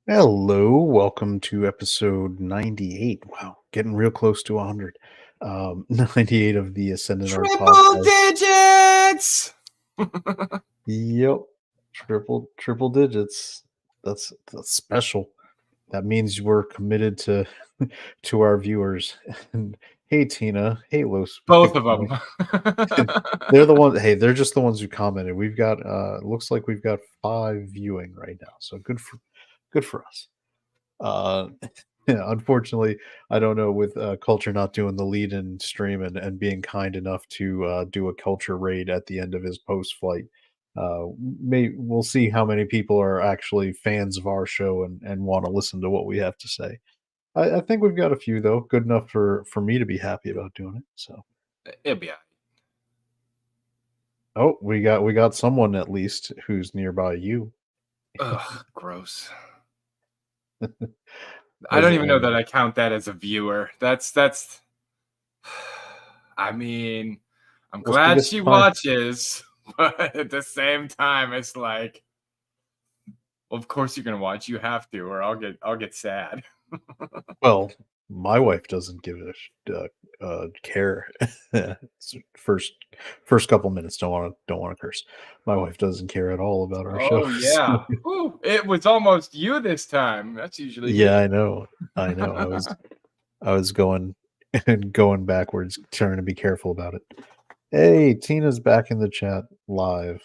Hello, welcome to episode 98. Wow, getting real close to 100. 98 of the Ascendant Art Triple podcast. digits! Yep, triple digits. That's special. That means we're committed to to our viewers. And hey, Tina. Hey, Los Both of Pequeno. them. They're the ones. Hey, they're just the ones who commented. We've got. Looks like we've got 5 viewing right now. So good for us. Uh, yeah, unfortunately, I don't know with Culture not doing the lead in stream and being kind enough to do a culture raid at the end of his post flight. We'll see how many people are actually fans of our show and want to listen to what we have to say. I think we've got a few though, good enough for me to be happy about doing it. So, It'll be all oh, we got someone at least who's nearby you. right. Ugh, gross. I As don't even know that I count that as a viewer. That's I mean, I'm we'll see glad this she time. watches, but at the same time, it's like, well, of course you're gonna watch. You have to, or I'll get sad. Well, my wife doesn't give a care. It's first couple minutes don't want to curse. My wife doesn't care at all about our Oh shows. yeah. Ooh, it was almost you this time. That's usually Yeah, me. I know. I know. I was going and going backwards, trying to be careful about it. Hey, Tina's back in the chat live.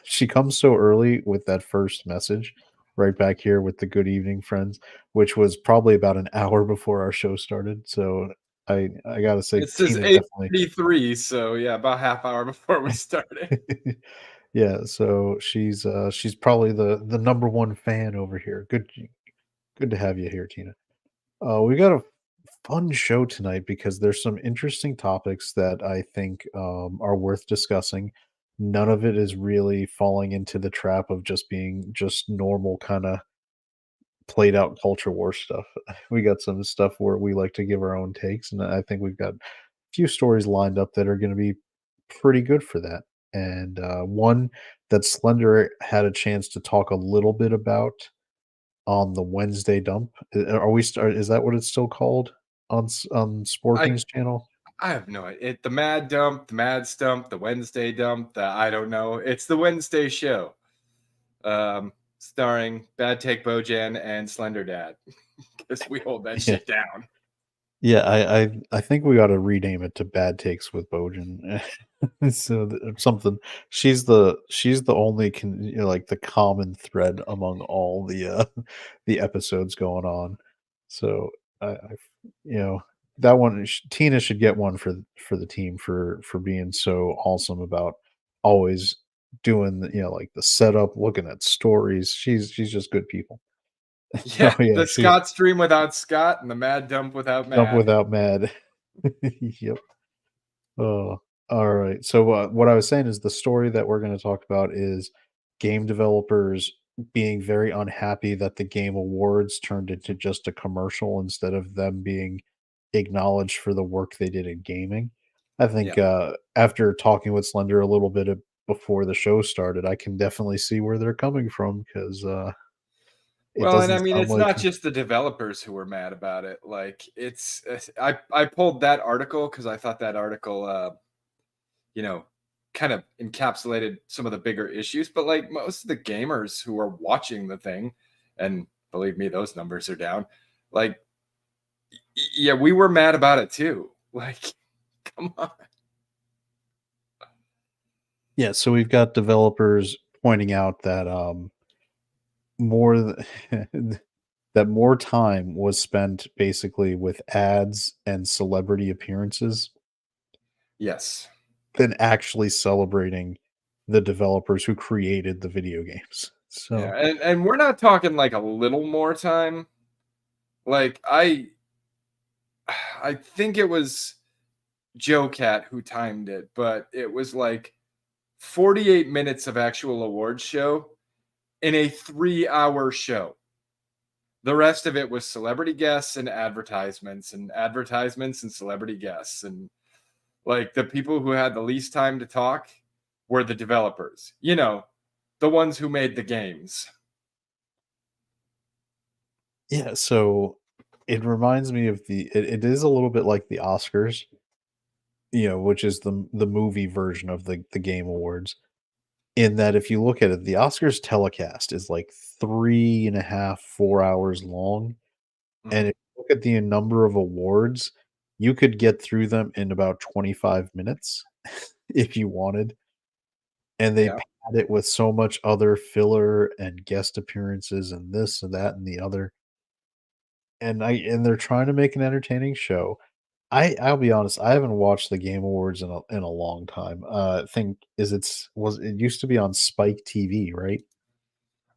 She comes so early with that first message right back here with the good evening friends, which was probably about an hour before our show started. So I gotta say, It says Tina definitely 8:33, so yeah, about half hour before we started. yeah, so she's probably the number one fan over here. Good to have you here, Tina. We got a fun show tonight because there's some interesting topics that I think are worth discussing. None of it is really falling into the trap of just being just normal kind of played out culture war stuff. We got some stuff where we like to give our own takes, and I think we've got a few stories lined up that are going to be pretty good for that. And one that Slender had a chance to talk a little bit about on the Wednesday dump. Is that what it's still called on I Sporking's channel? I have no idea. The Mad Dump, the Mad Stump, the Wednesday Dump, the I don't know. It's the Wednesday show. Starring Bad Take Bojan and Slender Dad. Because we hold that Yeah. shit down. Yeah, I think we ought to rename it to Bad Takes with Bojan. So something. She's the only like the common thread among all the the episodes going on. So you know that one Tina should get one for the team for being so awesome about always doing like the setup, looking at stories. She's just good people. Oh Yeah, yeah, the she Scott stream without Scott and the Mad Dump without jump Mad. without mad. Yep. Oh, all right. So what I was saying is the story that we're going to talk about is game developers being very unhappy that the game awards turned into just a commercial instead of them being acknowledged for the work they did in gaming. I Yeah. think after talking with Slender a little bit before the show started, I can definitely see where they're coming from because it Well, and I doesn't mean, sound it's like not just the developers who were mad about it. Like, I pulled that article because I thought that article, you know, kind of encapsulated some of the bigger issues. But like most of the gamers who are watching the thing, and believe me, those numbers are down. Like, yeah, we were mad about it too. Like, come on. yeah. So we've got developers pointing out that more that more time was spent basically with ads and celebrity appearances Yes. than actually celebrating the developers who created the video games. Yeah, So, and we're not talking like a little more time. Like I think it was Joe Cat who timed it, but it was like 48 minutes of actual awards show in a 3-hour show. The rest of it was celebrity guests and advertisements and celebrity guests. And like the people who had the least time to talk were the developers, the ones who made the games. Yeah, so it reminds me of it is a little bit like the Oscars, which is the movie version of the Game Awards. In that if you look at it, the Oscars telecast is like 3.5, 4 hours long, and Mhm. if you look at the number of awards, you could get through them in about 25 minutes if you wanted, and they Yeah. pad it with so much other filler and guest appearances and this and that and the other, and they're trying to make an entertaining show. I'll be honest, I haven't watched the Game Awards in a long time. I think is it's was it used to be on Spike TV, right?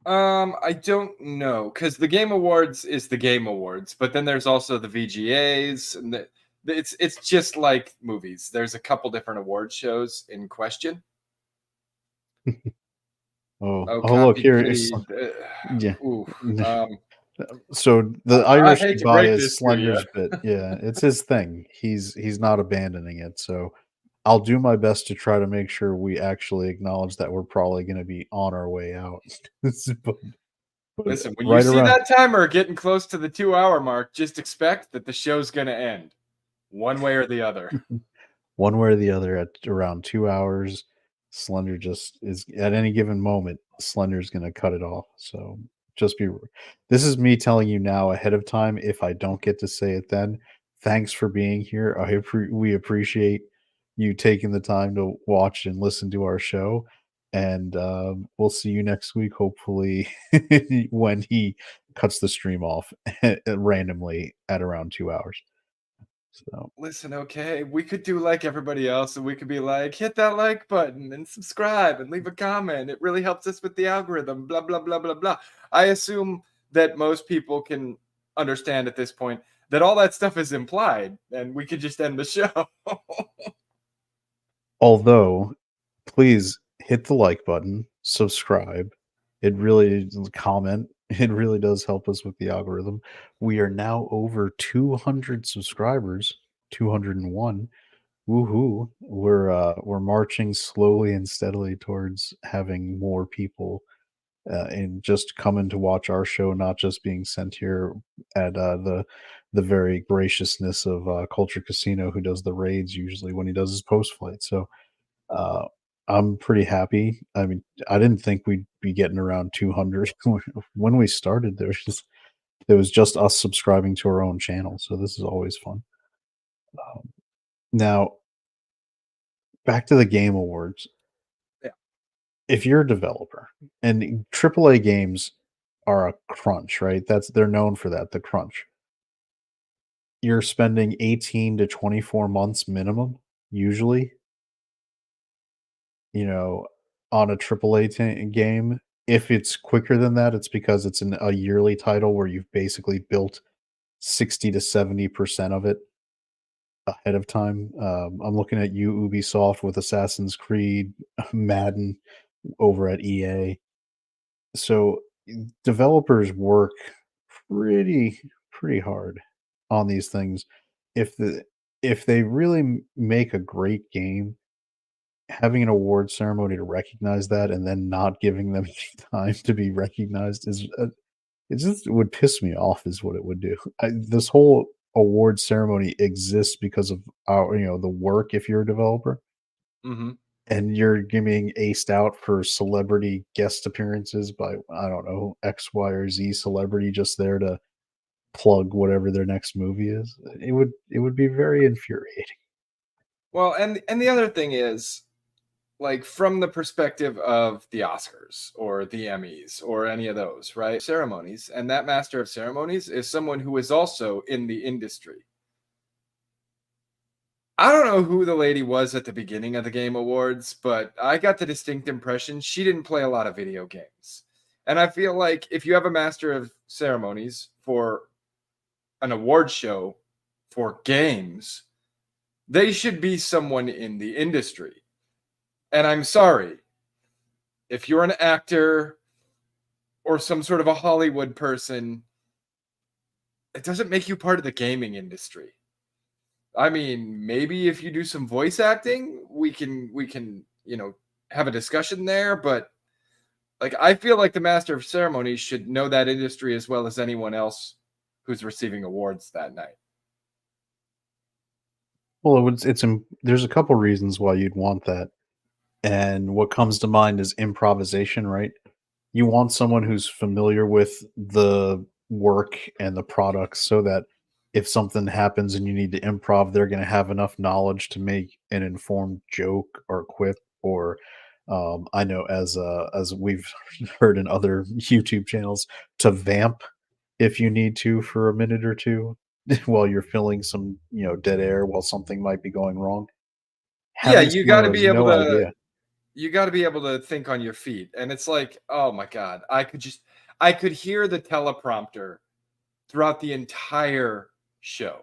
I don't know because the Game Awards is the Game Awards, but then there's also the VGAs, and it's just like movies. There's a couple different award shows in question. Oh, Oh, look copy, here, it's please. yeah. Ooh, um, So the I Irish hate to goodbye break is this to you. Slender's bit. Yeah, it's his thing. He's not abandoning it. So I'll do my best to try to make sure we actually acknowledge that we're probably going to be on our way out. but, but Listen, when you right see around that timer getting close to the 2 hour mark, just expect that the show's going to end one way or the other. one way or the other at around 2 hours, Slender just is at any given moment, Slender's going to cut it off. So just be this is me telling you now ahead of time if I don't get to say it then. Thanks for being here. We appreciate you taking the time to watch and listen to our show. And we'll see you next week, hopefully, when he cuts the stream off randomly at around 2 hours. So, Listen, okay, we could do like everybody else, and we could be like, hit that like button and subscribe and leave a comment. It really helps us with the algorithm, blah, blah, blah, blah, blah. I assume that most people can understand at this point that all that stuff is implied, and we could just end the show. although please hit the like button, subscribe. It really comment. It really does help us with the algorithm. We are now over 200 subscribers, 201. Woohoo. We're marching slowly and steadily towards having more people and just coming to watch our show, not just being sent here at the very graciousness of Culture Casino, who does the raids usually when he does his post flight. So uh, I'm pretty happy. I mean, I didn't think we'd be getting around 200 when we started. There was just us subscribing to our own channel, so this is always fun. Now, back to the Game Awards. Yeah. If you're a developer, and AAA games are a crunch, right? They're known for that, the crunch. You're spending 18 to 24 months minimum, usually, you know, on a AAA game. If it's quicker than that, it's because it's a yearly title where you've basically built 60 to 70% of it ahead of time. I'm looking at you, Ubisoft, with Assassin's Creed, Madden over at EA. So developers work pretty pretty hard on these things. If the if they really make a great game, having an award ceremony to recognize that and then not giving them any time to be recognized is it just would piss me off is what it would do. This whole award ceremony exists because of our the work if you're a developer Hmm. and you're getting aced out for celebrity guest appearances by I don't know X, Y, or Z celebrity just there to plug whatever their next movie is. It would be very infuriating. Well, and the other thing is, like from the perspective of the Oscars or the Emmys or any of those, right? Ceremonies, and that master of ceremonies is someone who is also in the industry. I don't know who the lady was at the beginning of the Game Awards, but I got the distinct impression she didn't play a lot of video games. And I feel like if you have a master of ceremonies for an award show for games, they should be someone in the industry. And I'm sorry, if you're an actor or some sort of a Hollywood person, it doesn't make you part of the gaming industry. I mean, maybe if you do some voice acting, we can, have a discussion there, but like I feel like the master of ceremonies should know that industry as well as anyone else who's receiving awards that night. Well, there's a couple reasons why you'd want that, and what comes to mind is improvisation, right? You want someone who's familiar with the work and the products so that if something happens and you need to improv, they're going to have enough knowledge to make an informed joke or quip or I know as we've heard in other YouTube channels to vamp if you need to for a minute or two while you're filling some, dead air while something might be going wrong. Yeah, Having you someone got who to has be able no to idea. you got to be able to think on your feet. And it's like, oh my god, I could hear the teleprompter throughout the entire show.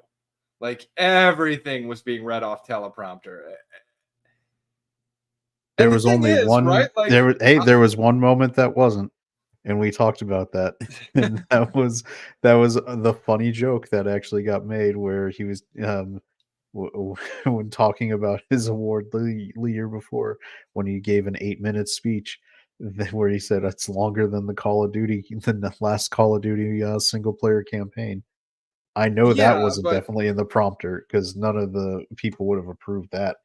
Like everything was being read off teleprompter. There And the was thing only is, right? one Like there was one moment that wasn't, and we talked about that, and that was the funny joke that actually got made where he was, when talking about his award the year before, when he gave an 8-minute speech, where he said, "It's longer than the last Call of Duty, single player campaign." I know that yeah, wasn't but definitely in the prompter because none of the people would have approved that.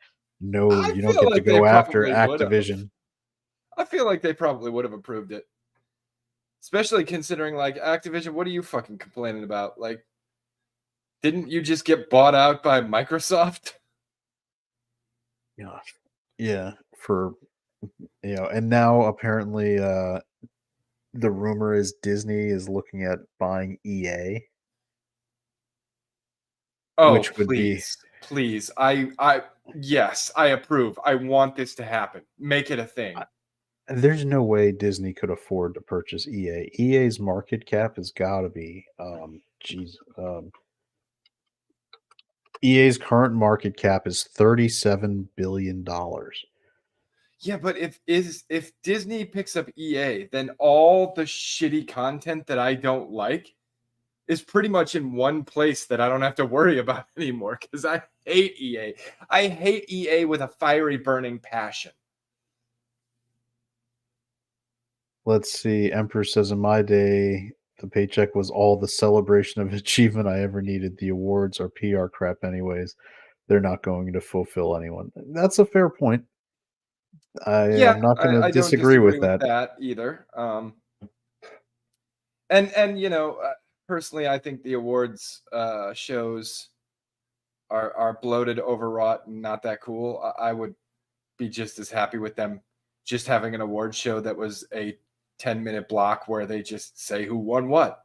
No, I you don't feel get to like they go after probably would have. Activision. I feel like they probably would have approved it. Especially considering like Activision, what are you fucking complaining about? Like, didn't you just get bought out by Microsoft? Gosh. Yeah, and now apparently, the rumor is Disney is looking at buying EA, Oh, which would be please. Please. I yes, I approve. I want this to happen. Make it a thing. there's no way Disney could afford to purchase EA. EA's market cap has gotta be, EA's current market cap is $37 billion. Yeah, but if Disney picks up EA, then all the shitty content that I don't like is pretty much in one place that I don't have to worry about anymore because I hate EA. I hate EA with a fiery burning passion. Let's see, Emperor says, "In my day, the paycheck was all the celebration of achievement I ever needed. The awards are PR crap anyways. They're not going to fulfill anyone." That's a fair point. I Yeah, am not gonna I don't disagree disagree with with that. that either. And personally, I think the awards shows are bloated, overwrought, and not that cool. I would be just as happy with them just having an award show that was a 10-minute block where they just say who won what.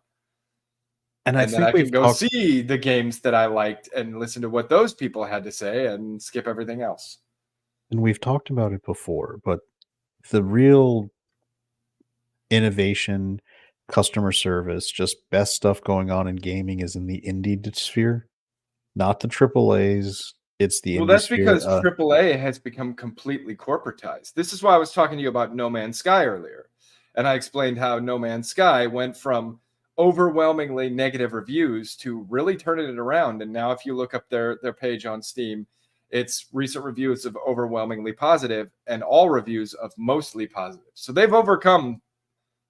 And I And then think I can we've go talked see the games that I liked and listen to what those people had to say and skip everything else. and we've talked about it before, but the real innovation, customer service, just best stuff going on in gaming is in the indie sphere, not the triple A's. It's the Well, indie that's sphere. because AAA has become completely corporatized. This is why I was talking to you about No Man's Sky earlier. And I explained how No Man's Sky went from overwhelmingly negative reviews to really turning it around. And now, if you look up their page on Steam, it's recent reviews of overwhelmingly positive and all reviews of mostly positive. So they've overcome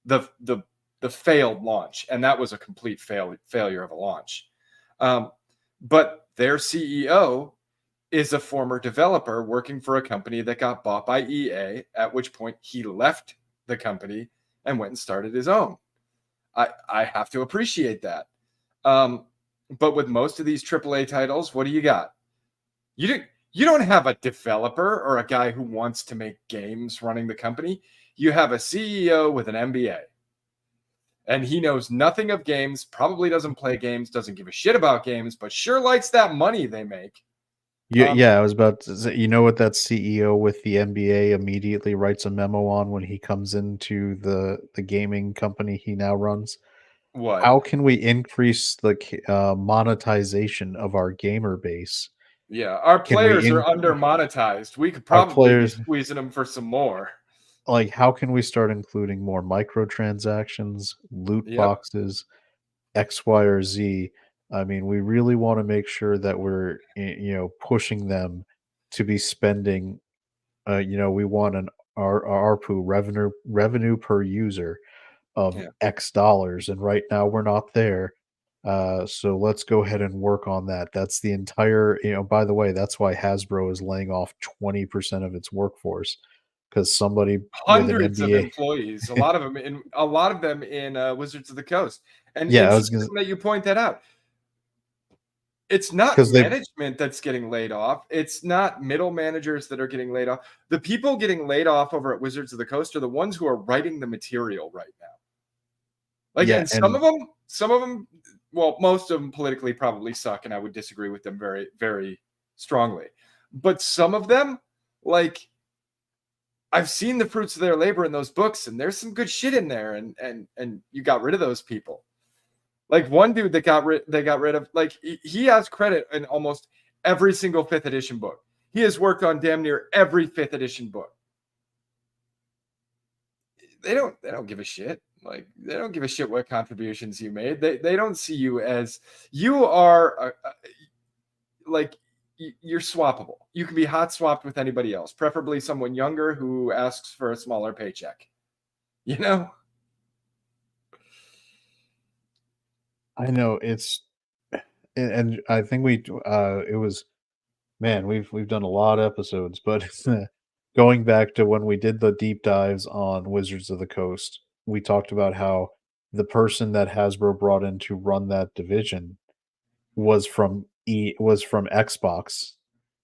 the the the failed launch, and that was a complete failure of a launch. But their CEO is a former developer working for a company that got bought by EA, at which point he left the company and went and started his own. I have to appreciate that. Um, but with most of these AAA titles, what do you got? You don't have a developer or a guy who wants to make games running the company. You have a CEO with an MBA. And he knows nothing of games, probably doesn't play games, doesn't give a shit about games, but sure likes that money they make. Yeah, Um, yeah, I was about to say, you know what that CEO with the MBA immediately writes a memo on when he comes into the gaming company he now runs? what? How can we increase the monetization of our gamer base? Yeah, our Can we players are under monetized. We could our probably be players squeezing them for some more. like, how can we start including more microtransactions, loot Yep. boxes, X, Y, or Z? I mean, we really wanna make sure that we're, pushing them to be spending, we want an ARPU, revenue per user, of Yeah. X dollars, and right now we're not there. So let's go ahead and work on that. That's the entire, by the way, that's why Hasbro is laying off 20% of its workforce because somebody with an Hundreds of MBA. employees, a lot of them in Wizards of the Coast. And Yeah, I was gonna interesting that you point that out. It's not because they management that's getting laid off. It's not middle managers that are getting laid off. The people getting laid off over at Wizards of the Coast are the ones who are writing the material right now. Like, yeah, and and some of them, well, most of them politically probably suck, and I would disagree with them very, very strongly. But some of them, like, I've seen the fruits of their labor in those books, and there's some good shit in there, and you got rid of those people. Like one dude that they got rid of, like he has credit in almost every single fifth edition book. He has worked on damn near every fifth edition book. They don't give a shit. Like they don't give a shit what contributions you made. They don't see you as you are like you're swappable. You can be hot swapped with anybody else, preferably someone younger who asks for a smaller paycheck. You know? I know it's and I think it was man, we've done a lot of episodes, but going back to when we did the deep dives on Wizards of the Coast, we talked about how the person that Hasbro brought in to run that division was from Xbox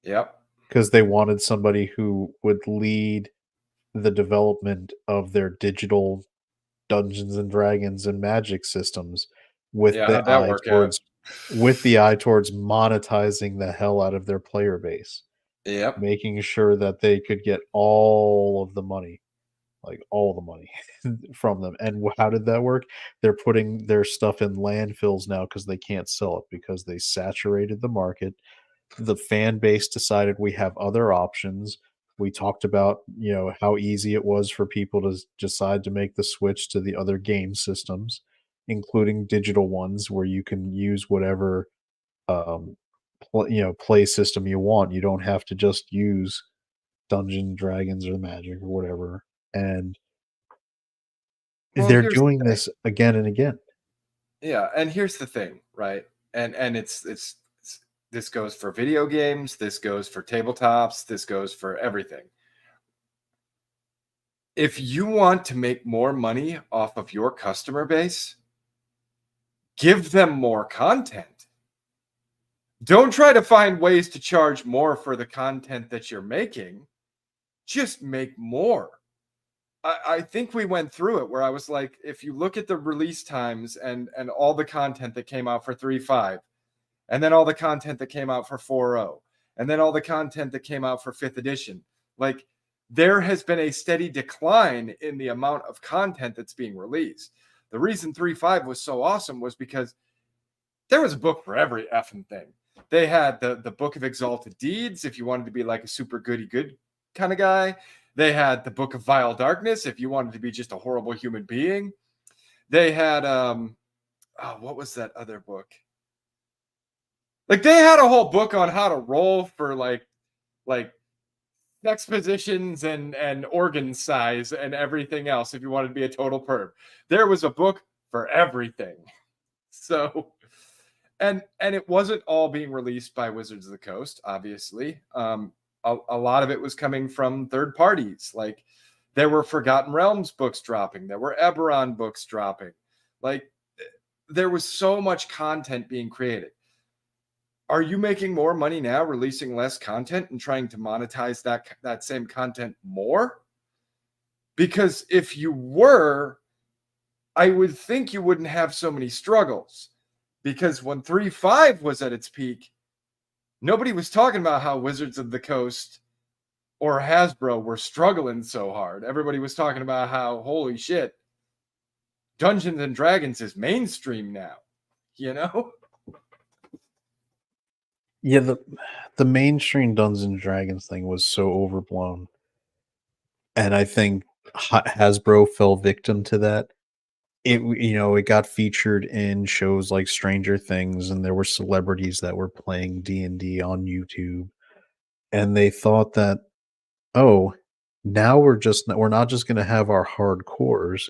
Yep. because they wanted somebody who would lead the development of their digital Dungeons and Dragons and Magic systems with Yeah. the How'd that eye work out? towards with the eye towards monetizing the hell out of their player base, Yep. making sure that they could get all of the money, like all the money from them. And how did that work? They're putting their stuff in landfills now because they can't sell it because they saturated the market. The fan base decided we have other options. We talked about, how easy it was for people to decide to make the switch to the other game systems, including digital ones where you can use whatever um, play system you want. You don't have to just use Dungeon Dragons or Magic or whatever. And Well, they're here's the doing thing. this again and again. Yeah, and here's the thing, right? And it's this goes for video games, this goes for tabletops, this goes for everything. If you want to make more money off of your customer base, give them more content. Don't try to find ways to charge more for the content that you're making. Just make more. I think we went through it where I was like, if you look at the release times and all the content that came out for 3.5, and then all the content that came out for 4.0, and then all the content that came out for 5th edition, like there has been a steady decline in the amount of content that's being released. The reason 3.5 was so awesome was because there was a book for every effing thing. They had the Book of Exalted Deeds if you wanted to be like a super goody good kind of guy. They had the Book of Vile Darkness if you wanted to be just a horrible human being. They had what was that other book? Like they had a whole book on how to roll for like sex positions and organ size and everything else if you wanted to be a total perv. There was a book for everything. So and it wasn't all being released by Wizards of the Coast, obviously. A lot of it was coming from third parties. Like there were Forgotten Realms books dropping, there were Eberron books dropping. Like there was so much content being created. Are you making more money now releasing less content and trying to monetize that same content more? Because if you were, I would think you wouldn't have so many struggles. Because when 3.5 was at its peak, nobody was talking about how Wizards of the Coast or Hasbro were struggling so hard. Everybody was talking about how, holy shit, Dungeons and Dragons is mainstream now, you know? Yeah, the mainstream Dungeons and Dragons thing was so overblown, and I think Hasbro fell victim to that. It got featured in shows like Stranger Things, and there were celebrities that were playing D&D on YouTube, and they thought that, "Oh, now we're not just gonna have our hardcores.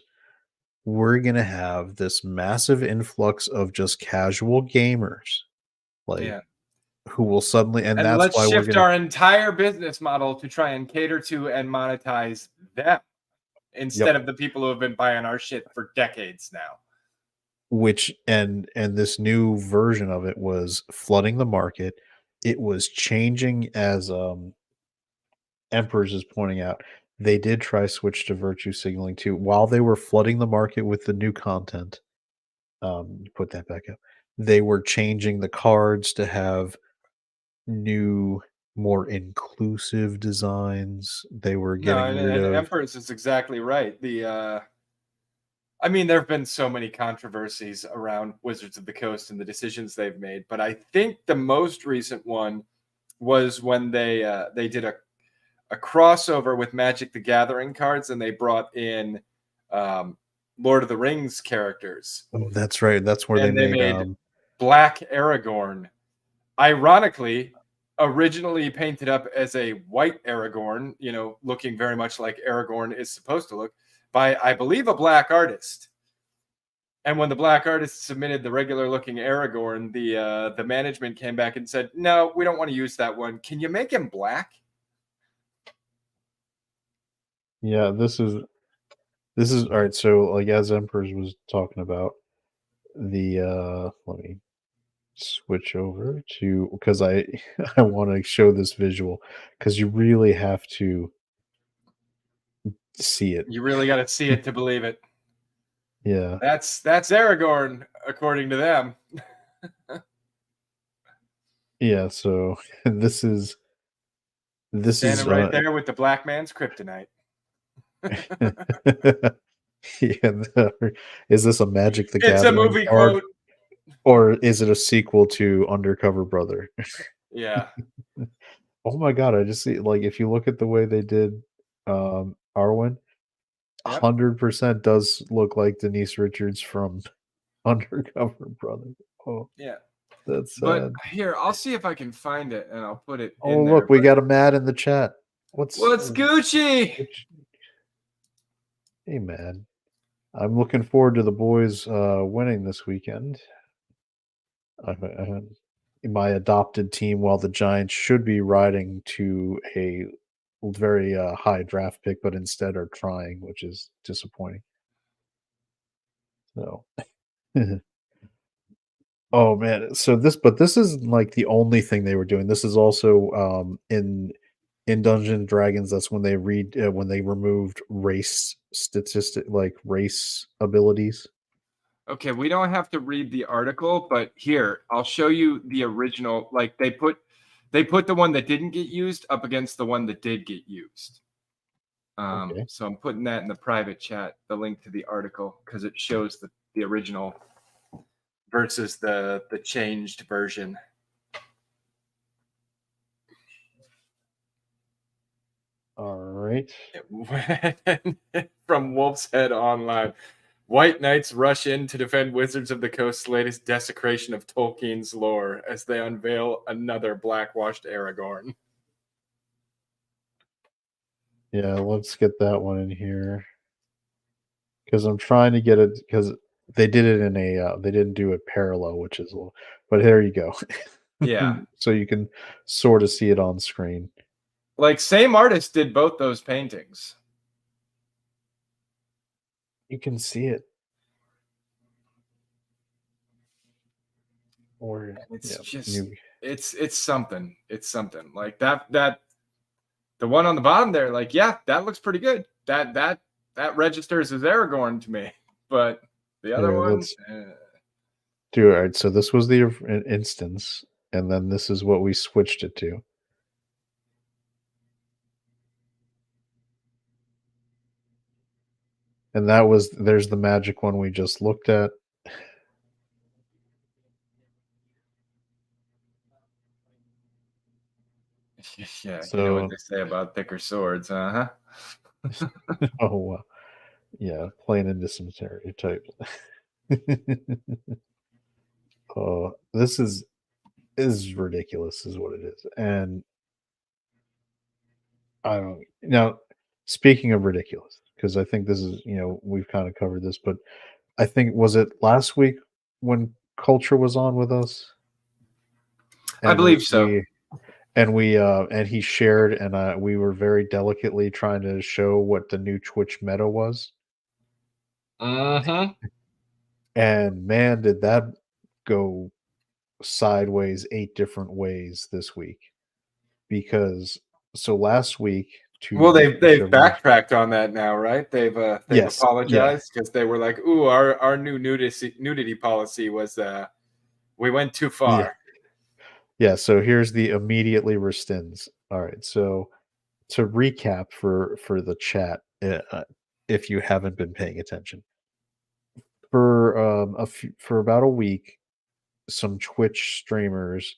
we're gonna have this massive influx of just casual gamers, like, Yeah. who will suddenly and And that's let's why we're shift gonna our entire business model to try and cater to and monetize them Yep. instead of the people who have been buying our shit for decades now. Which and this new version of it was flooding the market. It was changing as, Emperors is pointing out. They did try switch to virtue signaling too. While they were flooding the market with the new content, put that back up. They were changing the cards to have new, more inclusive designs. They were No, getting rid and of Emperor's is exactly right. I mean, there have been so many controversies around Wizards of the Coast and the decisions they've made, but I think the most recent one was when they did a crossover with Magic the Gathering cards, and they brought in um, Lord of the Rings characters, That's right, that's where they and they made, made Black Aragorn. Ironically, originally painted up as a white Aragorn, looking very much like Aragorn is supposed to look, by I believe a black artist. And when the black artist submitted the regular looking Aragorn, the management came back and said, "No, we don't want to use that one. Can you make him black?" yeah, this is alright, so, like, as Emperors was talking about, let me switch over to because I I wanna show this visual because you really have to see it. You really got to see it to believe it. Yeah. That's Aragorn, according to them. Yeah, so this Standing is, right there with the black man's kryptonite. yeah, is this a Magic the It's a Gathering movie card, quote. or is it a sequel to Undercover Brother? Yeah. Oh my god, I just see like, if you look at the way they did, Arwen, Yep. 100% does look like Denise Richards from Undercover Brother. Oh, Yeah. that's But sad. here, I'll see if I can find it and I'll put it Oh, in look, there. we But got a Mad in the chat. what's Gucci? Which hey, man. I'm looking forward to the boys, winning this weekend. I my adopted team, while the Giants should be riding to a very, high draft pick, but instead are trying, which is disappointing. So oh, man. So this is like the only thing they were doing. This is also, in Dungeons& and Dragons, that's when they removed race abilities. Okay, we don't have to read the article, but here, I'll show you the original. Like they put the one that didn't get used up against the one that did get used. Okay. So I'm putting that in the private chat, the link to the article, because it shows the original versus the changed version. Alright. From Wolf's Head Online. White Knights rush in to defend Wizards of the Coast's latest desecration of Tolkien's lore as they unveil another blackwashed Aragorn. Yeah, let's get that one in here. Because I'm trying to get it because they did it in they didn't do it parallel, which is a little but here you go. Yeah. So you can sorta see it on screen. Like, same artist did both those paintings. You can see it. Or It's yeah, just new it's something. It's something. Like that the one on the bottom there, like, yeah, that looks pretty good. That registers as Aragorn to me. But the other here, one, let's do it. Alright, so this was the instance, and then this is what we switched it to. And there's the magic one we just looked at. yeah, you know what So they say about thicker swords, uh-huh. oh, wow. Yeah, playing into some stereotypes. Oh, this is ridiculous is what it is, and I don't now, speaking of ridiculous, because I think this is, we've kind of covered this, but I think was it last week when Culture was on with us I and believe so. and he shared and we were very delicately trying to show what the new Twitch meta was. Hmm. And man, did that go sideways 8 different ways this week because so last week Well, to refresh they've everyone's backtracked on that now, right? They've yes, yeah, apologized because they were like, "Ooh, our new nudity policy was we went too yeah, far." yeah, so here's the immediately rescinds. Alright, so to recap for the chat, if you haven't been paying attention, for about a week, some Twitch streamers,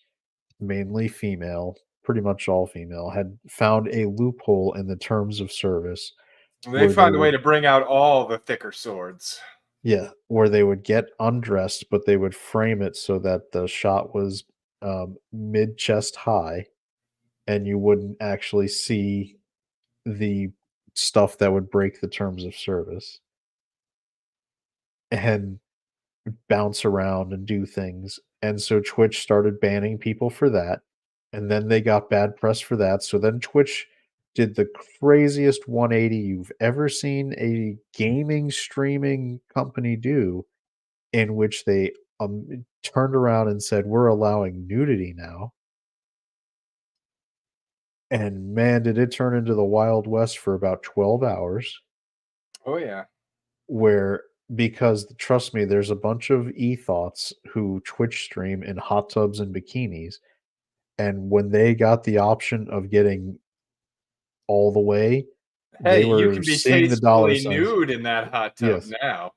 mainly female, pretty much all female, had found a loophole in the terms of service They where they found a way would to bring out all the thicker swords. yeah, where they would get undressed, but they would frame it so that the shot was, mid chest high, and you wouldn't actually see the stuff that would break the terms of service, and bounce around and do things, and so Twitch started banning people for that, and then they got bad press for that, so then Twitch did the craziest 180 you've ever seen a gaming streaming company do, in which they, turned around and said, "We're allowing nudity now." And man, did it turn into the Wild West for about 12 hours, Oh yeah. where because trust me, there's a bunch of e-thoughts who Twitch stream in hot tubs and bikinis, and when they got the option of getting all the way, Hey, they you were can be seeing the dollar tastefully signs. nude in that hot tub Yes. now.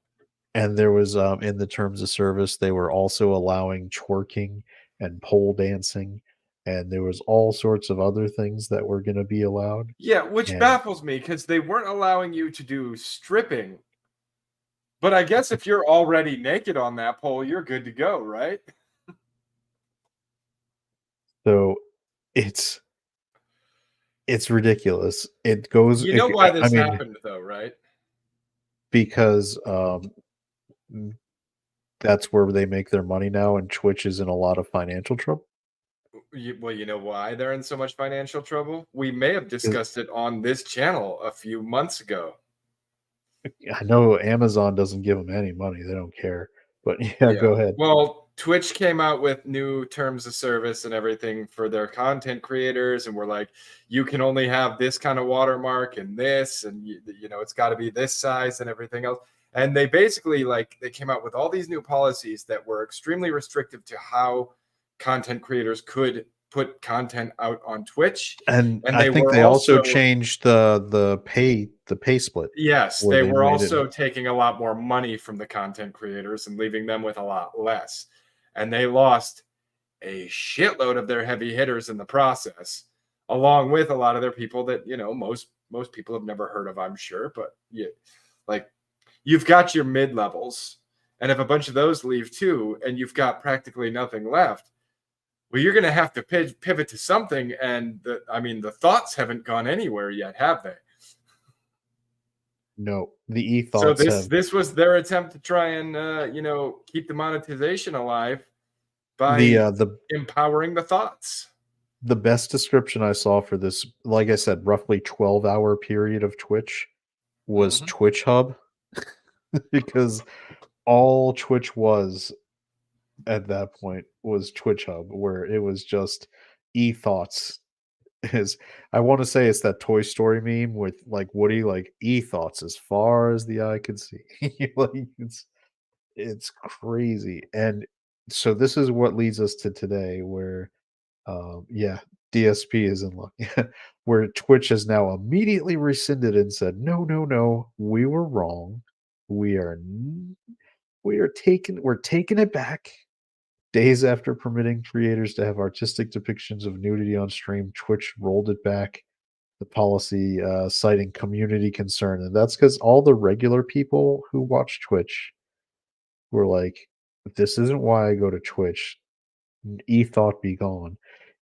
And there was, in the terms of service, they were also allowing twerking and pole dancing, and there was all sorts of other things that were gonna be allowed, Yeah, which and baffles me because they weren't allowing you to do stripping. But I guess if you're already naked on that pole, you're good to go, right? so it's it's ridiculous. It goes You know why I this mean, happened though, right? because, mm, that's where they make their money now, and Twitch is in a lot of financial trouble. Well, you know why they're in so much financial trouble? We may have 'Cause discussed it on this channel a few months ago. I know Amazon doesn't give them any money, they don't care, but yeah, Yeah. go ahead. Well, Twitch came out with new terms of service and everything for their content creators, and we're like, you can only have this kind of watermark and this, and it's got to be this size and everything else. And they basically they came out with all these new policies that were extremely restrictive to how content creators could put content out on Twitch, And and I they think were they also also changed the pay split yes, where they they were made it also taking a lot more money from the content creators and leaving them with a lot less. And they lost a shitload of their heavy hitters in the process, along with a lot of their people that, most people have never heard of, I'm sure, but like you've got your mid-levels. And if a bunch of those leave too, and you've got practically nothing left, well, you're going to have to pivot to something. And the thoughts haven't gone anywhere yet, have they? no, the So e-thoughts this have this was their attempt to try and keep the monetization alive the, by uh, the empowering the thoughts. the best description I saw for this, like I said, roughly 12-hour period of Twitch was Mhm. Twitch Hub, because all Twitch was at that point was Twitch Hub, where it was just e-thoughts. Is I wanna say it's that Toy Story meme with, like, Woody, like, "E-thoughts as far as the eye could see." Like, it's crazy, and so this is what leads us to today where, yeah, DSP is in luck, where Twitch has now immediately rescinded and said, "No, no, no, we were wrong. We are n we're taking it back." Days after permitting creators to have artistic depictions of nudity on stream, Twitch rolled it back, the policy, citing community concern, and that's because all the regular people who watch Twitch were like, "This isn't why I go to Twitch. E thought be gone."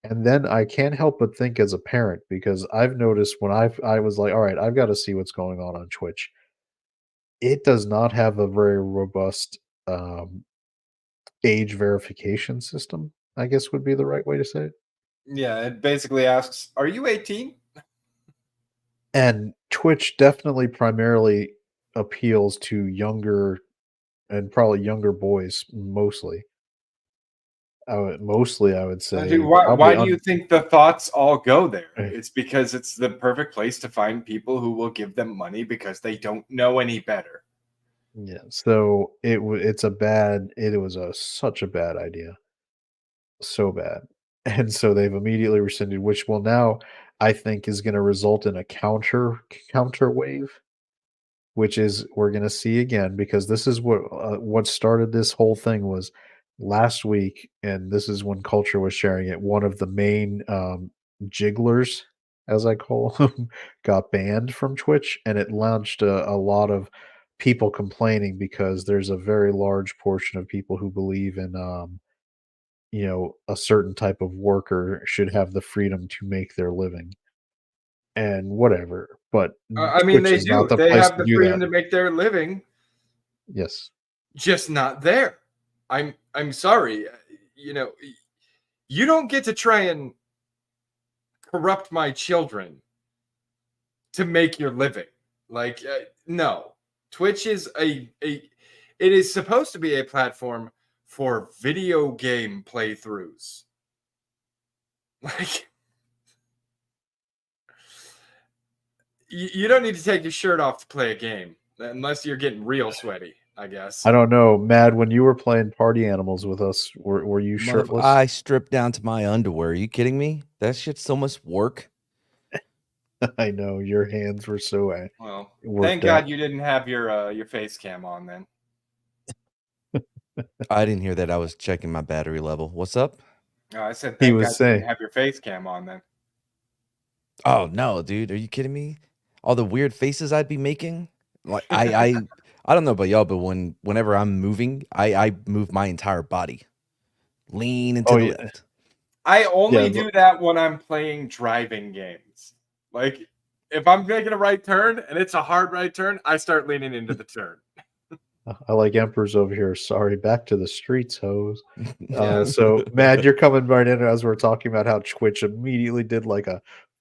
And then I can't help but think as a parent because I've noticed when I was like, all right, I've got to see what's going on Twitch. It does not have a very robust um, age verification system, I guess would be the right way to say it. Yeah, it basically asks, "Are you 18?" And Twitch definitely primarily appeals to younger and probably younger boys mostly. I would Dude, say why probably do you un think the thoughts all go there? eh, It's because it's the perfect place to find people who will give them money because they don't know any better. yeah, so it's a bad it was a such a bad idea. So bad. And so they've immediately rescinded, which will now, I think, is gonna result in a counter wave, which is we're gonna see again because this is what started this whole thing was last week, and this is when Culture was sharing it. One of the main jigglers, as I call them, got banned from Twitch, and it launched a lot of people complaining because there's a very large portion of people who believe in a certain type of worker should have the freedom to make their living and whatever. But I mean, Twitch they is not do. the They place have to the do freedom that. to make their living, Yes. just not there. I'm sorry. You know, you don't get to try and corrupt my children to make your living. Like, no, Twitch is a. It is supposed to be a platform for video game playthroughs. Like, you don't need to take your shirt off to play a game unless you're getting real sweaty, I guess. I don't know, Mad, when you were playing Party Animals with us, were you shirtless? I stripped down to my underwear. Are you kidding me? That shit's so much work. I know, your hands were so Well, thank worked out. God you didn't have your face cam on then. I didn't hear that. I was checking my battery level. What's up? I said He thank was God you didn't saying have your face cam on then. Oh no, dude. Are you kidding me? All the weird faces I'd be making. Like I don't know about y'all, but whenever I'm moving, I move my entire body. Lean and to oh, the yeah. left. I Yeah, only do that when I'm playing driving games. Like, if I'm making a right turn and it's a hard right turn, I start leaning into the turn. I like Emperor's over here. Sorry, back to the streets, hoes. Yeah. So, Mad, you're coming right in as we're talking about how Twitch immediately did like a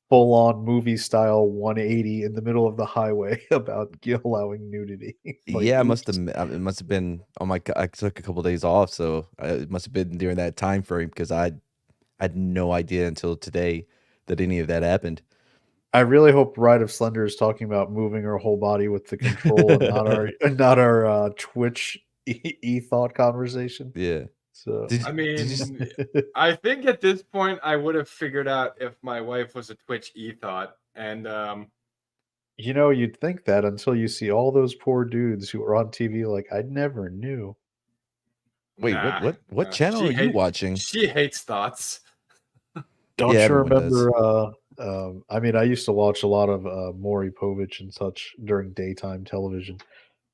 full-on movie style 180 in the middle of the highway about allowing nudity. Like, Yeah, oops. it must have been on my. I took a couple days off, so it must have been during that time frame because I had no idea until today that any of that happened. I really hope Ride of Slender is talking about moving her whole body with the control and not our Twitch thought conversation. Yeah. So, Did I did you? mean, I think at this point I would have figured out if my wife was a Twitch thought. And you'd think that until you see all those poor dudes who are on TV like, "I never knew." Wait, nah, what channel are you watching? she hates thoughts. Don't Yeah, you everyone does. remember, I mean, I used to watch a lot of, Maury Povich and such during daytime television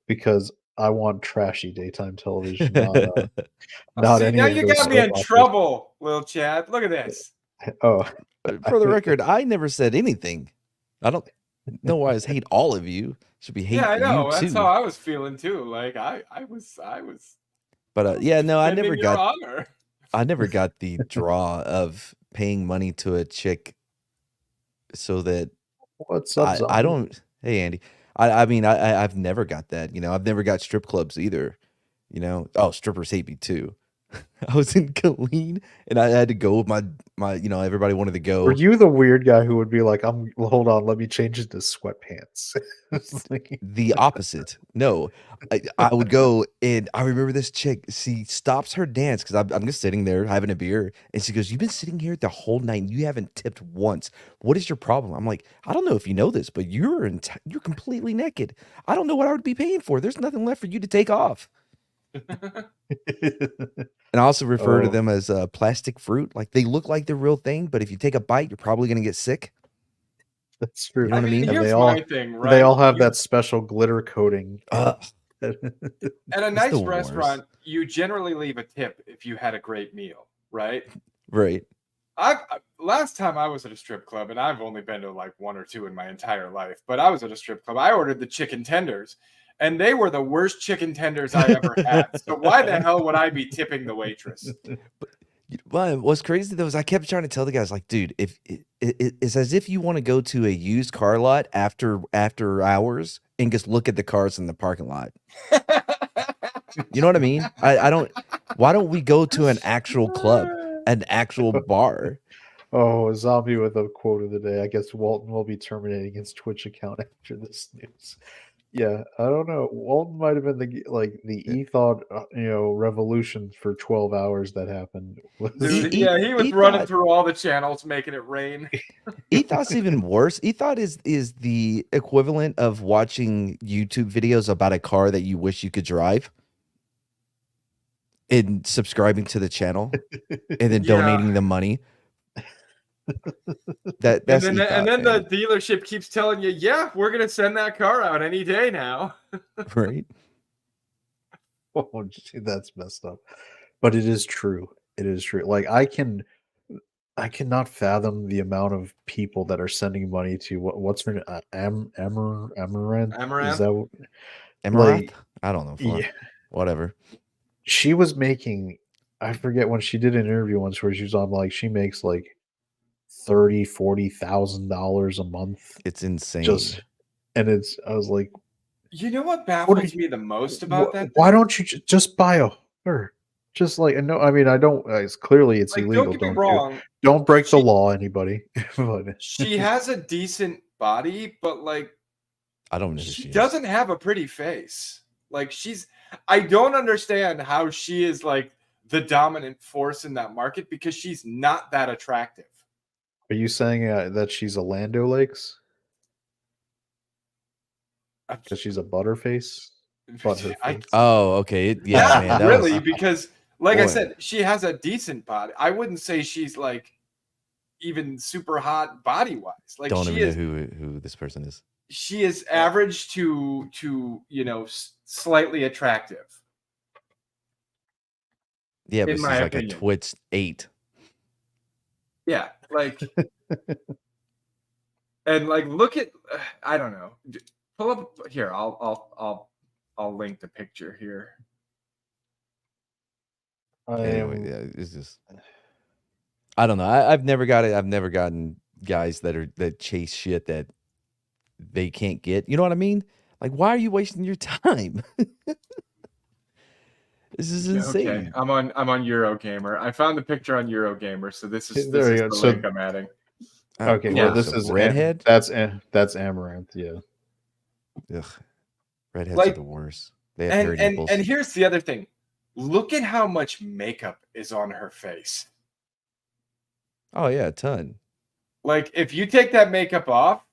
because I want trashy daytime television, Oh, not see, any now of you those got me soap in operas. trouble, Lil Chad. Look at this. Oh, For the record, I never said anything. I don't know why I hate all of you. Should be Yeah, hate I you know. That's how too. I was feeling too. Like I was But yeah, no, defending your honor. I never got the draw of paying money to a chick so that what's up, I zombie? don't. Hey, Andy. I mean, I've never got that. You know, I've never got strip clubs either. You know, oh, strippers hate me too. I was in Killeen and I had to go with my. You know, everybody wanted to Were go. you the weird guy who would be like, hold on, let me change into sweatpants?" It's like The opposite. No, I would go and I remember this chick. She stops her dance because I'm just sitting there having a beer, and she goes, "You've been sitting here the whole night. And you haven't tipped once. What is your problem?" I'm like, "I don't know if you know this, but you're completely naked. I don't know what I would be paying for. There's nothing left for you to take off." And I also refer to Oh, them as plastic fruit. Like they look like the real thing, but if you take a bite, you're probably gonna get sick. that's You true. know I what I mean, mean? And here's my thing, they right? all have You that special glitter coating. Ugh, at a it's the nice worst. restaurant, you generally leave a tip if you had a great meal, right? Right. Last time I was at a strip club, and I've only been to like one or two in my entire life, but I was at a strip club. I ordered the chicken tenders, and they were the worst chicken tenders I ever had. So why the hell would I be tipping the waitress? Well, what's crazy though is I kept trying to tell the guys like, dude, if it's as if you want to go to a used car lot after hours and just look at the cars in the parking lot. You know what I mean? I don't. Why don't we go to an actual club, an actual bar? Oh, a zombie with a quote of the day. I guess Walton will be terminating his Twitch account after this news. Yeah, I don't know. Walton might have been the e-thought, revolution for 12 hours that happened. Dude, He- he was he running thought- through all the channels, making it rain. Ethoug's even worse. Ethot is the equivalent of watching YouTube videos about a car that you wish you could drive and subscribing to the channel and then Yeah. donating the money. That's and Ethot, then man, the dealership keeps telling you, yeah, we're gonna send that car out any day now. right? Oh, gee, that's messed up. But it is true. It is true. Like I cannot fathom the amount of people that are sending money to what's her name? Amaranth? Is Amaranth? that what, Emirath? I don't know. yeah. Whatever. She was making, I forget when she did an interview once where she was on like she makes like $30,000-$40,000 a month. It's insane. And I was like, You know what baffles me the most about that? why don't you just buy her? Just like, no, I mean, I don't. It's clearly it's Like, illegal. don't get me wrong. Don't break the law, anybody. But She has a decent body, but like I don't know who she she is. doesn't have a pretty face. Like I don't understand how she is like the dominant force in that market because she's not that attractive. Are you saying that she's a Lando Lakes? Because she's a butterface? Butterface. Oh, okay. Yeah, Yeah, man. That really, was, because like I boy. said, she has a decent body. I wouldn't say she's like even super hot body wise. Like don't she even is, know who this person is. she is average to slightly attractive. Yeah, but In she's my like opinion. a Twitch 8. Yeah, like and like look at I don't know. Pull up here. I'll link the picture here. Anyway, yeah, it's just I don't know. I've never gotten guys that chase shit that they can't get. You know what I mean? Like, why are you wasting your time? This is insane. Okay, I'm on Eurogamer. I found the picture on Eurogamer, so this is There you the go. So- link I'm adding. Okay, yeah, well, this so is redhead. That's Amaranth. Yeah. Ugh. Redheads Like- are the worst. They have hairy And nipples. and here's the other thing. Look at how much makeup is on her face. Oh yeah, a ton. Like if you take that makeup off,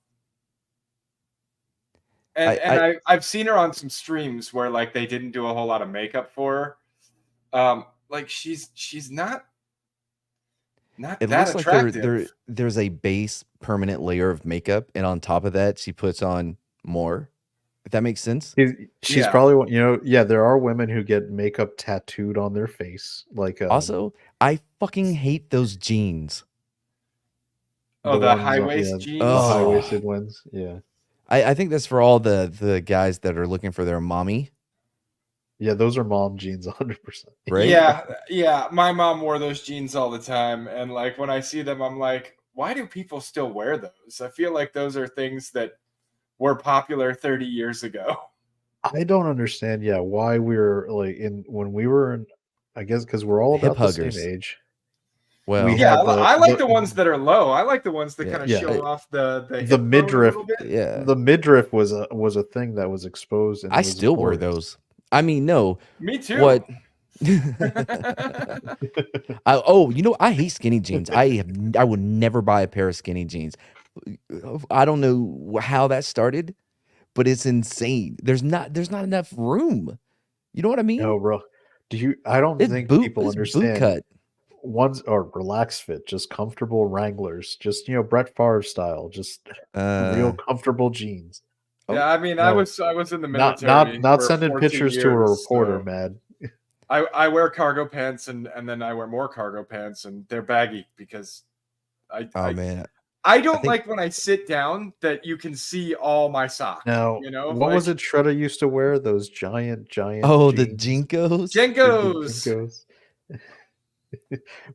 and I've seen her on some streams where like they didn't do a whole lot of makeup for her. Like she's not It that looks like attractive. there's a base permanent layer of makeup, and on top of that, she puts on more. If that makes sense. She's Yeah. probably, yeah, there are women who get makeup tattooed on their face. Like, Also, I fucking hate those jeans. Oh, the ones high on- waist yeah, jeans. the Oh. high-waisted ones. Yeah. I think that's for all the guys that are looking for their mommy, Yeah, those are mom jeans 100%. right? Yeah. My mom wore those jeans all the time, and like when I see them, I'm like, why do people still wear those? I feel like those are things that were popular 30 years ago. I don't understand, why we're like when we were in, I guess because we're all Hip about the same huggers. age. Well, We Yeah, had I like the ones that are low. I like the ones that Yeah. kind of Yeah. show off the hip The bone a midriff. little bit. yeah. The midriff was a thing that was exposed, and it I was still wear glorious. those. I mean, no. Me too. What? I hate skinny jeans. I would never buy a pair of skinny jeans. I don't know how that started, but it's insane. There's not enough room. You know what I mean? No, bro. I don't It's think boot, people it's boot understand. cut. Ones are relaxed fit, just comfortable Wranglers, just Brett Favre style, just real comfortable jeans. Yeah, I mean, I no. was in the Not military. not for sending 14 pictures to a years, reporter, so Mad. I wear cargo pants and then I wear more cargo pants and they're baggy because Oh man, I I don't think like when I sit down that you can see all my sock. Now, You know, what was like it Shredder used to wear? Those giant oh the jeans, Jinkos. the Jenkos. Jinkos,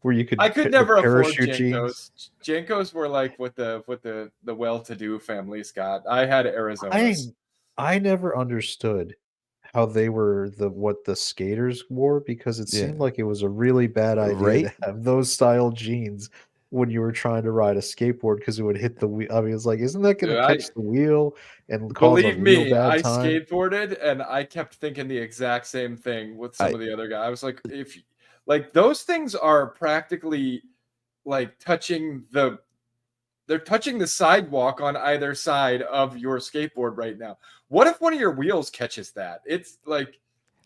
where you I could could the never afford parachute jeans. Jenkos. Jenkos were like what the well-to-do families got. I had I Arizonas. I never understood how they were what the skaters wore because it Yeah, seemed like it was a really bad idea right. to have those style jeans when you were trying to ride a skateboard because it would hit the wheel. I mean, it's like, isn't that going Dude, to catch the wheel and cause a believe real me, bad I time? skateboarded and I kept thinking the exact same thing with some I of the other guys. I was like, if like those things are practically like they're touching the sidewalk on either side of your skateboard right now. What if one of your wheels catches that? It's like,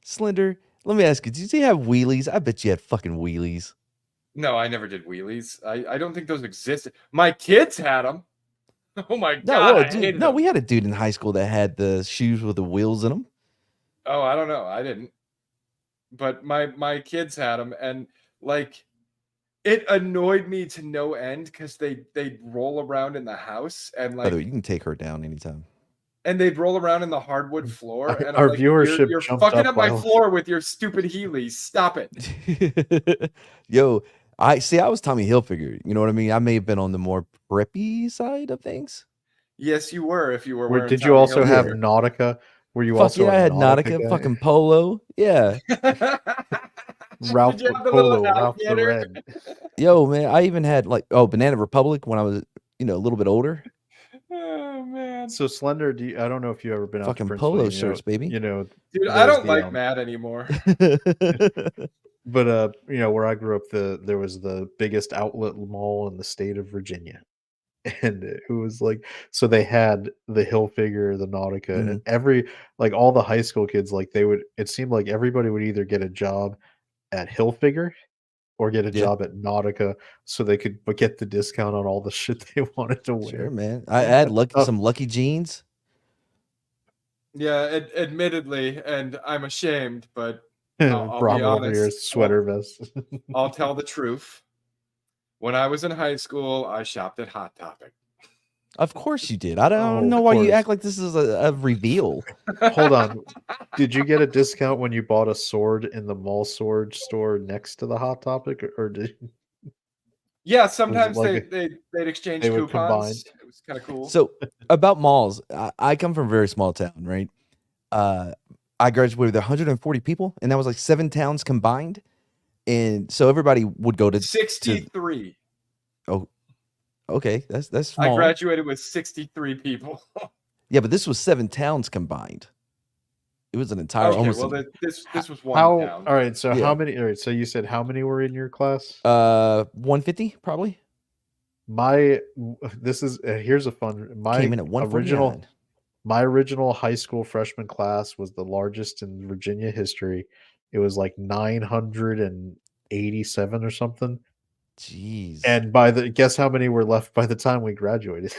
Slender. Let me ask you, did you have wheelies? I bet you had fucking wheelies. no, I never did wheelies. I don't think those existed. My kids had them. Oh my No, god, well, I dude, hated no, them. we had a dude in high school that had the shoes with the wheels in them. Oh, I don't know. I didn't. But my kids had them, and like it annoyed me to no end because they'd roll around in the house By the way, you can take her down anytime. and they'd roll around in the hardwood floor, and I'm Our like, viewership you're jumped fucking up up my while floor with your stupid Heelys. Stop it. Yo, I see. I was Tommy Hilfiger. You know what I mean? I may have been on the more preppy side of things. Yes, you were if you were where wearing did you Tommy also have Yeah. Hilfiger. Nautica? Were you Fuck also yeah, a I had Nautica Nautica, guy? fucking polo. Yeah. Did Ralph you the have the little Polo, Ralph the alligator? Red. Yo, man, I even had like Banana Republic when I was, a little bit older. Oh man, So Slender, I don't know if you've ever been out to Fucking Prince polo William. shirts, baby. dude, I There's don't the like Matt anymore. but where I grew up, there was the biggest outlet mall in the state of Virginia. And it was like, so they had the Hilfiger, the Nautica, Mhm. and all the high school kids, like it seemed like everybody would either get a job at Hilfiger or get a Yeah, job at Nautica so they could get the discount on all the shit they wanted to sure, wear. man. I had That's tough. some lucky jeans. Yeah, admittedly, and I'm ashamed, but I'll be Bravo over your honest. sweater vest. I'll tell the truth. When I was in high school, I shopped at Hot Topic. Of course you did. I don't Oh, know of why you course. act like this is a reveal. Hold on. Did you get a discount when you bought a sword in the mall sword store next to the Hot Topic, or Yeah, was it sometimes like they'd they exchange would combine? coupons. It was kind of cool. So about malls, I come from a very small town, right? Uh, I graduated with 140 people, and that was like 7 towns combined. And so everybody would go to 63. oh, okay, that's I small. graduated with 63 people. Yeah, but this was 7 towns combined. It was an entire Okay, almost well an, this was one How town. all right, so yeah. how many all right, so you said how many were in your class? 150 probably My this is here's a fun came in at 149. my original high school freshman class was the largest in Virginia history. It was like 987 or something. Jeez. And guess how many were left by the time we graduated?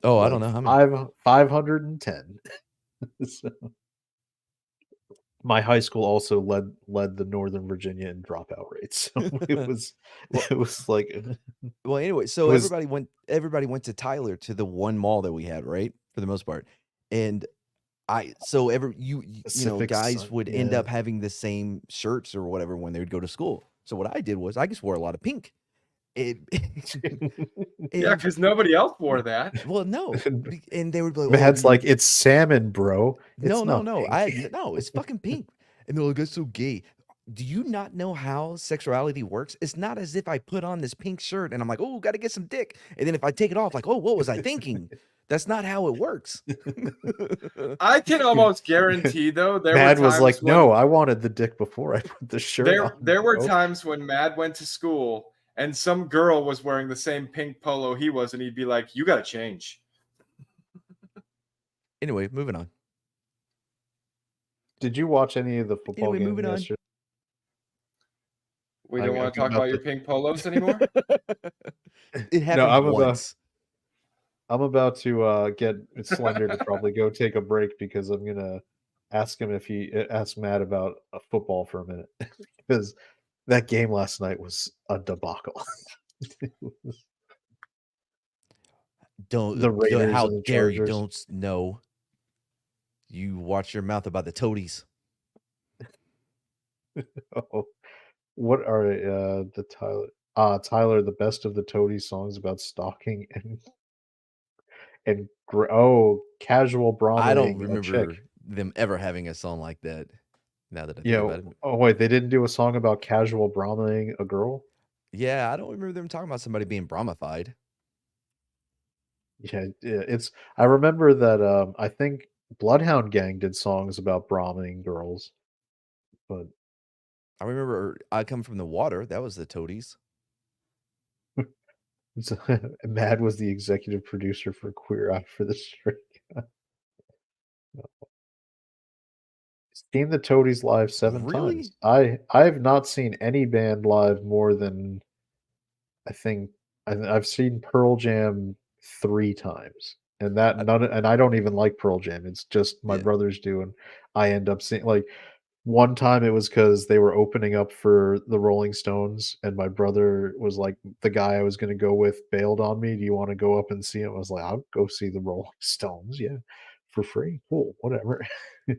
Oh, I don't Like know how many. 510. So, my high school also led the Northern Virginia in dropout rates. So Well, it was like well, anyway, it so was everybody went to Tyler to the one mall that we had, right? For the most part. And so Pacific guys Sun. would end Yeah. up having the same shirts or whatever when they would go to school. So what I did was I just wore a lot of pink. It Yeah, and because nobody else wore that. well, no. And they would be like, "Oh, Matt's like, it's salmon, bro. It's no, not no. pink. No, it's fucking pink." And they're like, "That's so gay." Do you not know how sexuality works? It's not as if I put on this pink shirt and I'm like, "Oh, got to get some dick." And then if I take it off, like, "Oh, what was I thinking?" That's not how it works. I can almost guarantee though there were Mad was times like, no, when I wanted the dick before I put the shirt on, there were bro. times when Mad went to school and some girl was wearing the same pink polo he was, and he'd be like, "You got to change." Anyway, moving on. Did you watch any of the football Anyway, game moving on. yesterday? We don't want to I'm talk about about your to pink polos anymore. It No, happened once. I'm about to get Slender to probably go take a break because I'm gonna ask him if he ask Matt about football for a minute because that game last night was a debacle. The Raiders How and the dare you? Chargers. Don't know. You watch your mouth about the toadies. Oh, what are the Tyler, the best of the Toady songs about stalking and casual I don't brahmaing a remember chick. them ever having a song like that. Now that I think Yeah. about it, Oh wait, they didn't do a song about casual brahmaing a girl? yeah, I don't remember them talking about somebody being Brahmified. Yeah, yeah, I remember that I think Bloodhound Gang did songs about brahmaing girls, but I remember I Come From the Water. That was the toadies. Mad was the executive producer for Queer Eye for the Straight. Seen the Toadies live 7 Really? times. I've not seen any band live more than I think I've seen Pearl Jam 3 times, and that I, none and I don't even like Pearl Jam, it's just my yeah. brothers do, and I end up seeing like, one time it was because they were opening up for the Rolling Stones, and my brother was like the guy I was gonna go with bailed on me, "Do you wanna go up and see him?" I was like, "I'll go see the Rolling Stones, yeah, for free, cool, whatever."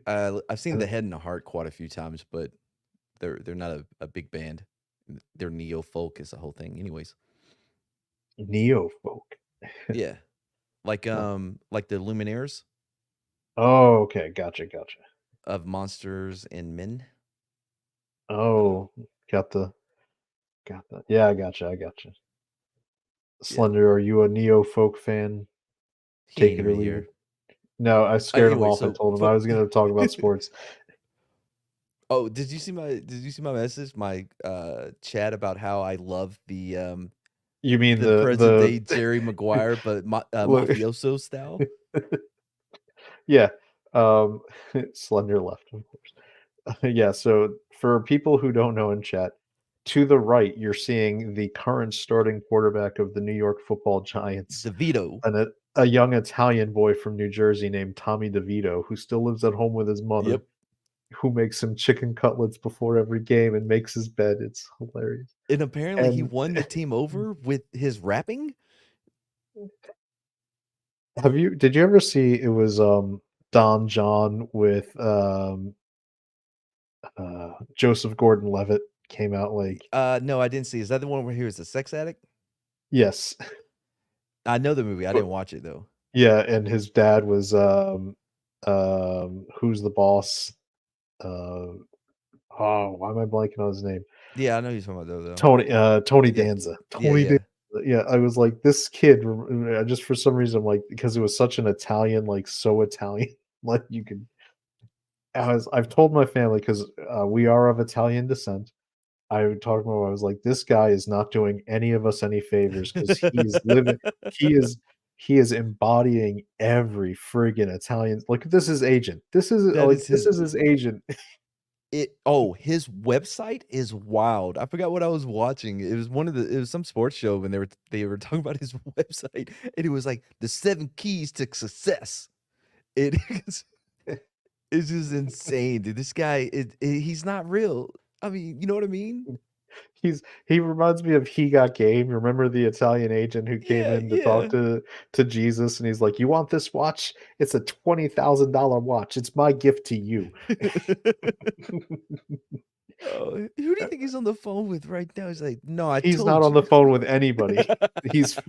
I've seen And the Head and the Heart quite a few times, but they're not a big band. They're neo folk is the whole thing. Anyways, neo folk. yeah, Huh. like the Luminaires Oh, okay, gotcha. of Monsters and Men. Oh, got the yeah, I gotcha. Yeah, Slender, are you a neo folk fan? he Take ain't it or even leave it. here. No, I scared him Anyway, off, I so told him I was gonna talk about sports. oh, did you see my message? My chat about how I love You mean the present day the Jerry Maguire, but look mafioso style. yeah, um, Slender left, of course. Yeah, so for people who don't know in chat, to the right, you're seeing the current starting quarterback of the New York Football Giants, DeVito. a young Italian boy from New Jersey named Tommy DeVito, who still lives at home with his mother, Yep. who makes him chicken cutlets before every game and makes his bed. It's hilarious. And apparently he And won the team over with his rapping. did you ever see it was Don John with Joseph Gordon-Levitt came out like No, I didn't see. Is that the one where he was a sex addict? yes. I know the movie. I But didn't watch it though. yeah, and his dad was who's the boss? Uh oh, why am I blanking on his name? Yeah, I know he's talking about though. Tony Yeah, Danza. yeah, Tony yeah. Danza. Yeah, I was like, this kid, just for some reason, like, because it was such an Italian, like, so Italian, like, you could. I've told my family because we are of Italian descent. I would talk about. I was like, this guy is not doing any of us any favors because he's living. He is. He is embodying every friggin' Italian. Look, this is agent. This is That like is this his. is his agent. His website is wild. I forgot what I was watching. It was some sports show when they were talking about his website, and it was like the 7 keys to success. It is it's just insane, dude. This guy he's not real. I mean, you know what I mean? He reminds me of He Got Game. Remember the Italian agent who came Yeah, in to talk yeah. to Jesus, and he's like, "You want this watch? It's a $20,000 watch. It's my gift to you." Oh, who do you think he's on the phone with right now? He's like, "No, I He's not told on you." the phone with anybody. He's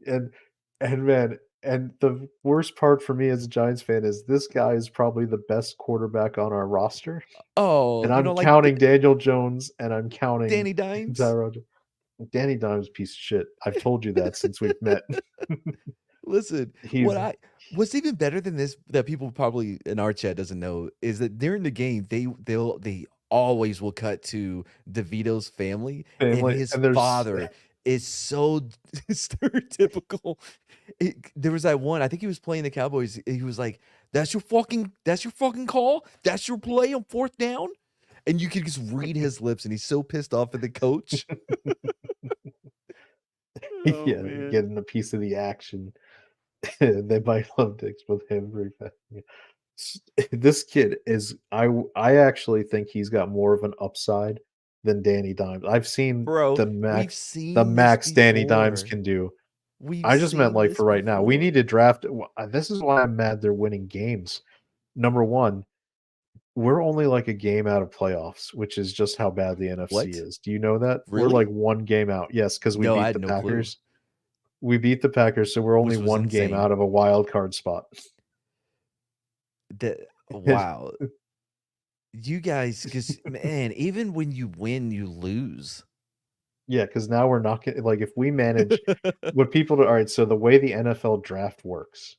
and man, and the worst part for me as a Giants fan is this guy is probably the best quarterback on our roster, Oh, and you I'm don't like counting Daniel Jones, and I'm counting Danny Dimes? Tyrod. Danny Dimes, piece of shit. I've told you that since we've met. Listen, He's what's even better than this that people probably in our chat doesn't know is that during the game they always will cut to DeVito's family, and family, his and there's father is so stereotypical. There was that one, I think he was playing the Cowboys. He was like, that's your fucking call? That's your play on 4th down?" And you could just read his lips, and he's so pissed off at the coach. Oh yeah, man. getting a piece of the action. They might love dicks with him very fast. Yeah. This kid is I actually think he's got more of an upside than Danny Dimes. I've seen Bro, the we've max seen this Danny Dimes before. can do. We've I just meant seen like this for right now. We before. need to draft. This is why I'm mad they're winning games. Number one, we're only like a game out of playoffs, which is just how bad the NFC What? is. Do you know that? We're like Really? one game out. Yes, because we No, I beat had the no clue. Packers. We beat the Packers, so we're only Which was one game insane. out of a wild card spot. Wow. You guys, because man, even when you win, you lose. Yeah, because now we're not getting like if we manage what people do. All right, so the way the NFL draft works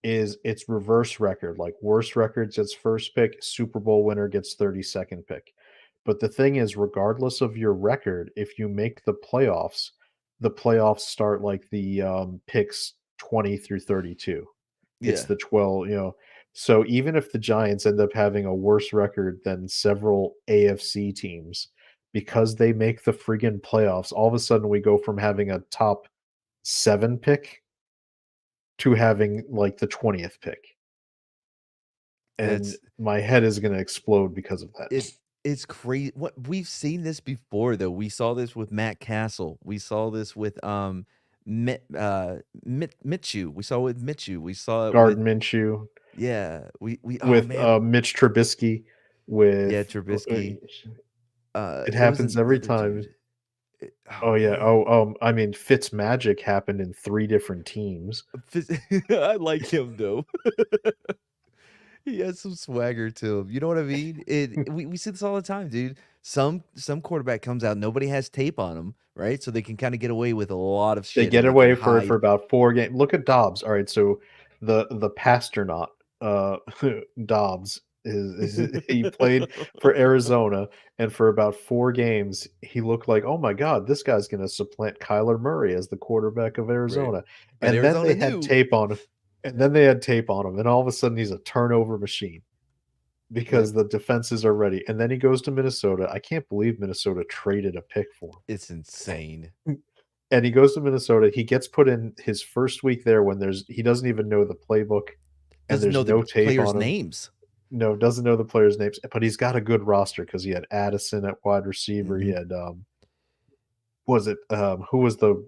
is it's reverse record. Like worst record gets first pick, Super Bowl winner gets 32nd pick. But the thing is, regardless of your record, if you make the playoffs start like the picks 20 through 32. It's Yeah, the 12, So even if the Giants end up having a worse record than several AFC teams, because they make the friggin' playoffs, all of a sudden we go from having a top 7 pick to having like the 20th pick. And that's my head is gonna explode because of that. it. It's crazy. What we've seen this before, though. We saw this with Matt Castle. We saw this with Mitchu. We saw it with Mitchu. We saw it with Gardner Minshew, we oh with man, Mitch Trubisky, yeah, with Trubisky. it There was happens every another time. dude. Oh Oh yeah. man. I mean, Fitzmagic happened in 3 different teams. I like him though. He has some swagger to him. You know what I mean? We see this all the time, dude. Some quarterback comes out, nobody has tape on him, right? So they can kind of get away with a lot of They shit get and they can away for hide. about 4 games. Look at Dobbs. All right, so the Pasternaut, uh, Dobbs is he played for Arizona, and for about 4 games, he looked like, "Oh my god, this guy's gonna supplant Kyler Murray as the quarterback of Right. Arizona." But And then Arizona they had knew. tape on him, and all of a sudden he's a turnover machine Yep. because the defenses are ready. And then he goes to Minnesota. I can't believe Minnesota traded a pick for It's insane. him. And he goes to Minnesota. He gets put in his first week there when he doesn't even know the playbook and Doesn't there's know the no tape players' on him. names. No, doesn't know the players' names, but he's got a good roster because he had Addison at wide receiver. He Hmm. had was it who was the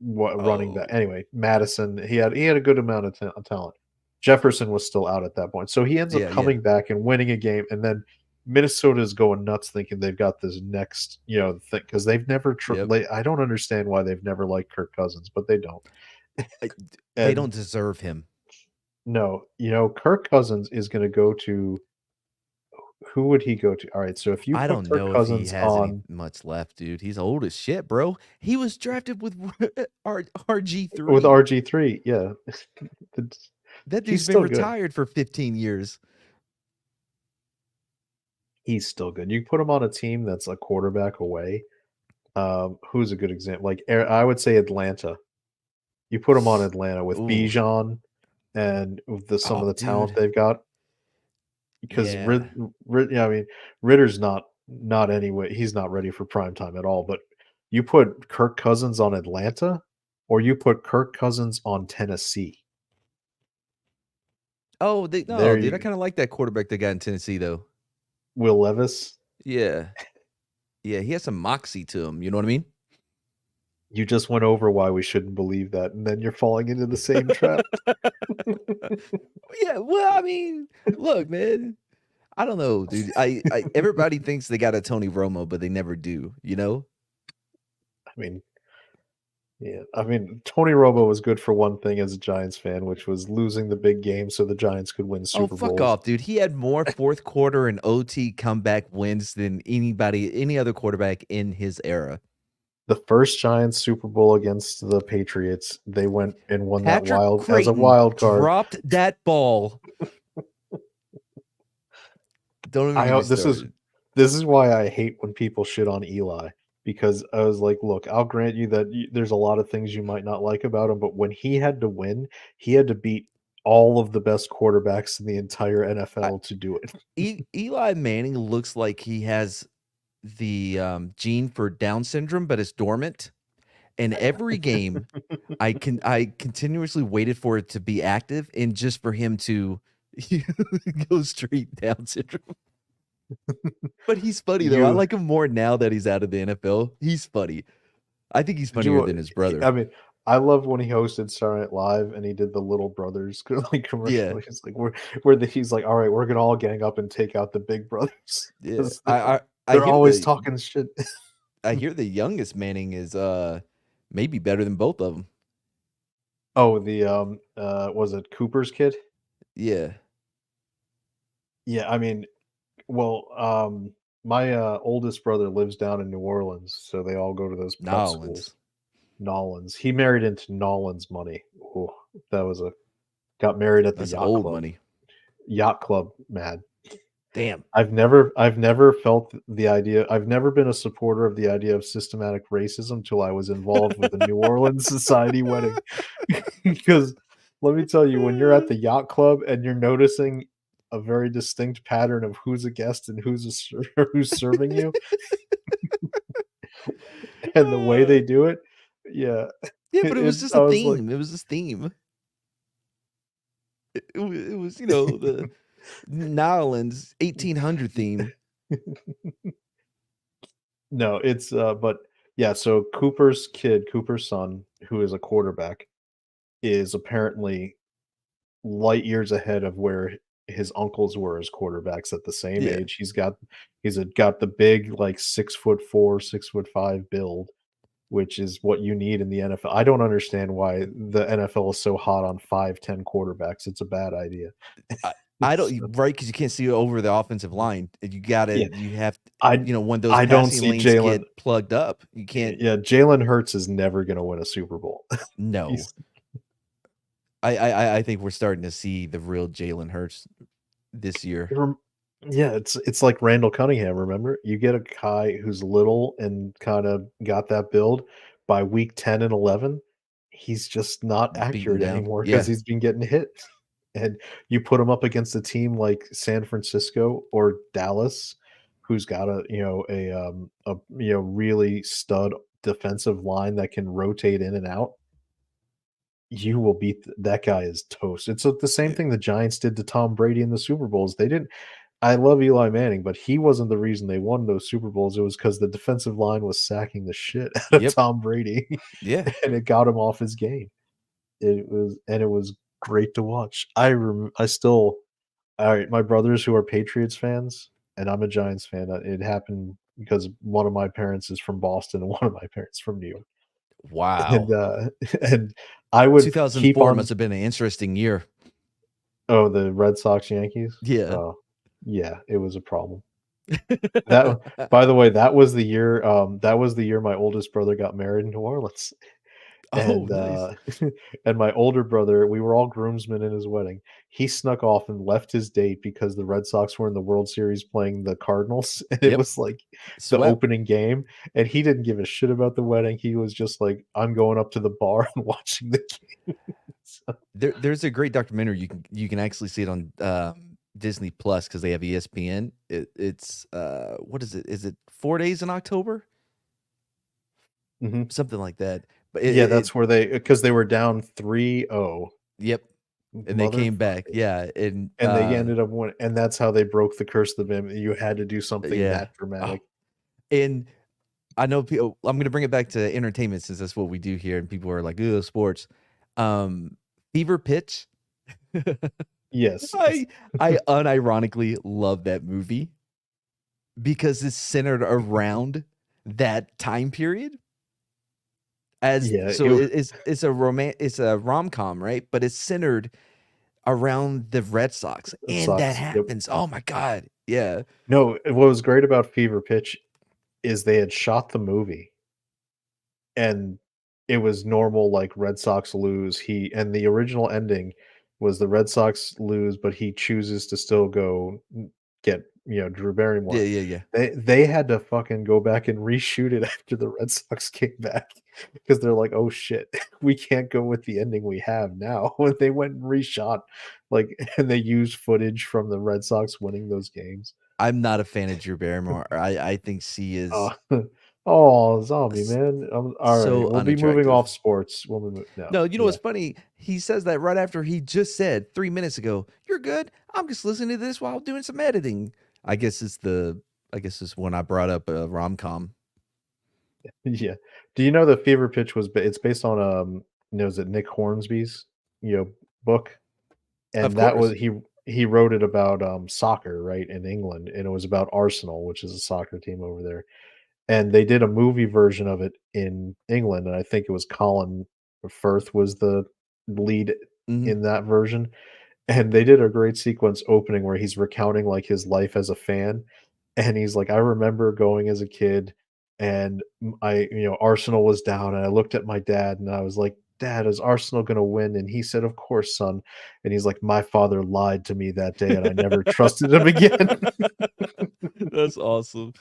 running back? Oh, Anyway, Madison. He had a good amount of talent. Jefferson was still out at that point, so he ends up yeah, yeah, coming back and winning a game, and then Minnesota is going nuts, thinking they've got this next thing because they've never. yep. I don't understand why they've never liked Kirk Cousins, but they don't. They And don't deserve him. no, Kirk Cousins is going to go to who would he go to? All right, so if you I put don't Kirk know if he Cousins has any on much left, dude. He's old as shit, bro. He was drafted with with RG3. RG3, yeah, it's- That he's dude's been still good. retired for 15 years. He's still good. You put him on a team that's a quarterback away. Who's a good example? Like I would say Atlanta. You put him on Atlanta with Ooh. Bijan and with some of Oh, the talent dude. they've got. Because Yeah. Yeah, I mean, Ritter's not anyway. He's not ready for prime time at all. But you put Kirk Cousins on Atlanta, or you put Kirk Cousins on Tennessee. Oh, they no, There dude. I you kind of like that quarterback they got in Tennessee, though. Will Levis. Yeah. Yeah. He has some moxie to him. You know what I mean? You just went over why we shouldn't believe that, and then you're falling into the same trap. Yeah. Well, I mean, look, man. I don't know, dude. Everybody thinks they got a Tony Romo, but they never do. You know? I mean, yeah. I mean, Tony Romo was good for one thing as a Giants fan, which was losing the big game so the Giants could win Oh, Super fuck Bowls. off, dude. He had more fourth quarter and OT comeback wins than any other quarterback in his era. The first Giants Super Bowl against the Patriots, they went and won that Patrick as a Creighton wild card. dropped that ball. Don't even get me This is started. why I hate when people shit on Eli because I was like, look, I'll grant you that there's a lot of things you might not like about him, but when he had to win, he had to beat all of the best quarterbacks in the entire I, NFL to do it. Eli Manning looks like he has the gene for Down syndrome, but it's dormant. And every game, I continuously waited for it to be active and just for him to go straight Down syndrome. But he's funny though. I You like him more now that he's out of the NFL. He's funny. I think he's did funnier you than his brother. I mean, I love when he hosted Saturday Night Live and he did the Little Brothers like commercial. Yeah, He's like, where he's like, all right, we're gonna all gang up and take out the big brothers yeah. because I they're hear always talking shit. the youngest Manning is maybe better than both of them. Oh, was it Cooper's kid? Yeah, Yeah, I mean, well, my oldest brother lives down in New Orleans, so they all go to those prep schools. Nolans. Nolans. He married into Nolans money. Ooh, that was a got married at the That's old yacht club. money. Yacht club, mad. Damn. I've never felt the idea. I've never been a supporter of the idea of systematic racism till I was involved with the New Orleans society wedding. Because let me tell you, when you're at the yacht club and you're noticing a very distinct pattern of who's a guest and who's serving you, and the way they do it, yeah, Yeah, but it was just I a was like, theme. It was this theme. It was the Nolans 1800 theme. no, it's but yeah. So Cooper's son, who is a quarterback, is apparently light years ahead of where his uncles were as quarterbacks at the same Yeah. age. Got the big like 6'4", 6'5" build, which is what you need in the NFL. I don't understand why the NFL is so hot on 5'10" quarterbacks. It's a bad idea. I So, don't right because you can't see over the offensive line. yeah, You have I when those I don't passing see lanes Jalen. get plugged up, you can't. Yeah, Jalen Hurts is never going to win a Super Bowl. No, He's I think we're starting to see the real Jalen Hurts this year. Yeah, it's like Randall Cunningham, remember? You get a guy who's little and kinda got that build, by week 10 and 11, he's just not Beaten accurate down. anymore because Yeah. he's been getting hit. And you put him up against a team like San Francisco or Dallas, who's got really stud defensive line that can rotate in and out, you will beat that guy is toast. It's the same Yeah. thing the Giants did to Tom Brady in the Super Bowls. They didn't I love Eli Manning, but he wasn't the reason they won those Super Bowls. It was because the defensive line was sacking the shit out of Yep. Tom Brady, Yeah. and it got him off his game. It was great to watch. I still alright, my brothers who are Patriots fans, and I'm a Giants fan, it happened because one of my parents is from Boston and one of my parents from New York. And, Wow. and I would keep 2004 on must have been an interesting year. Oh, the Red Sox Yankees? Yeah. Oh, yeah, it was a problem. That by the way, that was the year my oldest brother got married in New Orleans. Oh, And, nice. and my older brother, we were all groomsmen in his wedding. He snuck off and left his date because the Red Sox were in the World Series playing the Cardinals, and it Yep. was, like, the Swept. opening game, and he didn't give a shit about the wedding. He was just like, "I'm going up to the bar and watching the game." So There's a great documentary you can actually see it on Disney Plus because they have ESPN. It's what is it? Is it 4 days in October? mhm. Something like that. But Yeah, that's where because they were down 3-0. yep. And they came back. Motherfuckers. Yeah. And And they ended up winning, and that's how they broke the curse of the Mim. You had to do something yeah. that dramatic. Oh, and I know people. I'm going to bring it back to entertainment since that's what we do here, and people are like, "Ooh, sports." Fever Pitch. Yes. I unironically love that movie because it's centered around that time period. As Yeah, so, it's a rom-com, right? But it's centered around the Red Sox, it and that sucks. Yep. happens. Oh my god, yeah, No, what was great about Fever Pitch is they had shot the movie, and it was normal, like, Red Sox lose, and the original ending was the Red Sox lose, but he chooses to still go get, Drew yeah, Barrymore. yeah, yeah. They had to fucking go back and reshoot it after the Red Sox came back because they're like, "Oh, shit. We can't go with the ending we have now." When they went and reshot, like and they used footage from the Red Sox winning those games. I'm not a fan of Drew Barrymore. I think she is Oh, oh, zombie, s- man. Alright, so we'll be moving unattractive. off sports. We'll be no, No, you know yeah. what's funny? He says that right after he just said 3 minutes ago, "You're good. I'm just listening to this while doing some editing." I guess it's when I brought up a rom com. Yeah. Do you know the Fever Pitch it's based on is it Nick Hornsby's, book? Of And that was course. he wrote it about soccer, right, in England, and it was about Arsenal, which is a soccer team over there. And they did a movie version of it in England, and I think it was Colin Firth was the lead Mhm. in that version. And they did a great sequence opening where he's recounting, like, his life as a fan, and he's like, "I remember going as a kid, and Arsenal was down, and I looked at my dad, and I was like, 'Dad, is Arsenal gonna win?' And he said, 'Of course, son.' And he's like, 'My father lied to me that day, and I never trusted him again.'" That's awesome.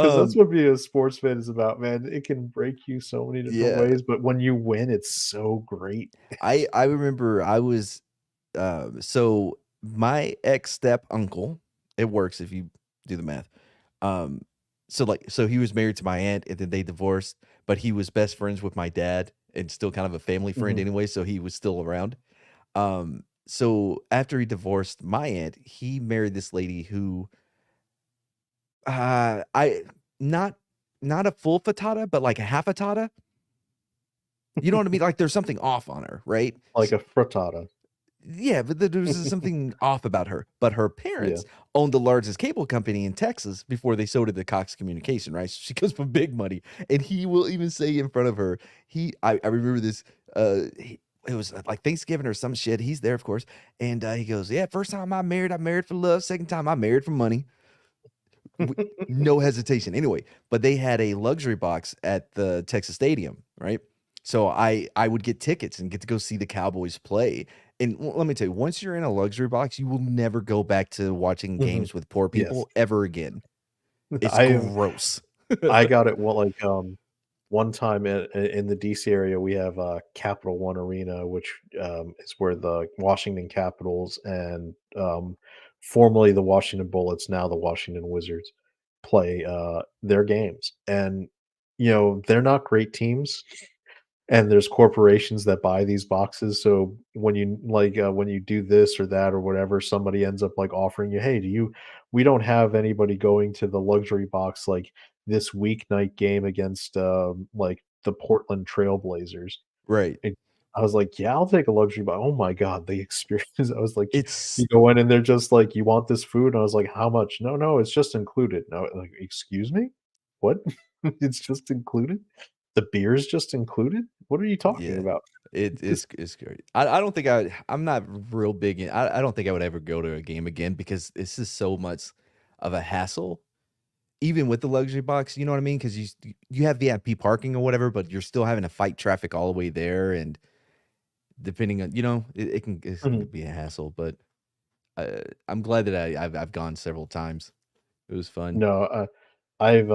'Cause that's Um, what being a sports fan is about, man. It can break you so many different yeah. ways, but when you win, it's so great. I remember I was so my ex step uncle, it works if you do the math. Um, so he was married to my aunt and then they divorced, but he was best friends with my dad and still kind of a family friend Mhm. anyway, so he was still around. So after he divorced my aunt, he married this lady who I not not a full fatata, but like a half fatata. You know what I mean? Like there's something off on her, right? Like a frittata. Yeah, but there was something off about her. But her Yeah. parents owned the largest cable company in Texas before they sold it to Cox Communication, right? So she comes from big money, and he will even say in front of her, I remember this. It was like Thanksgiving or some shit. He's there, of course, and he goes, "Yeah, first time I married for love. Second time, I married for money." W No hesitation. Anyway, but they had a luxury box at the Texas Stadium, right? So I would get tickets and get to go see the Cowboys play. And let me tell you, once you're in a luxury box, you will never go back to watching Mhm. games with poor Yes. people ever again. It's I've gross. I got it one time in the DC area, we have, Capital One Arena, which, is where the Washington Capitals and, formerly the Washington Bullets, now the Washington Wizards, play, their games, and, they're not great teams, and there's corporations that buy these boxes, so when you do this or that or whatever, somebody ends up, like, offering you, "Hey, do you we don't have anybody going to the luxury box, like, this weeknight game against, like, the Portland Trailblazers." Right. And I was like, "Yeah, I'll take a luxury box." Oh my god, the experience. I was like, you It's go in and they're just like, "You want this food?" And I was like, "How much?" "No, no, it's just included." No, like, "Excuse me? What? It's just included? The beer is just included? What are you talking yeah. about?" It's great. I don't think I'm not real big in I don't think I would ever go to a game again because it's just so much of a hassle. Even with the luxury box, you know what I mean? Because you have VIP parking or whatever, but you're still having to fight traffic all the way there, and depending on it can Mhm. be a hassle. But I'm glad that I've gone several times. It was fun. No, I've,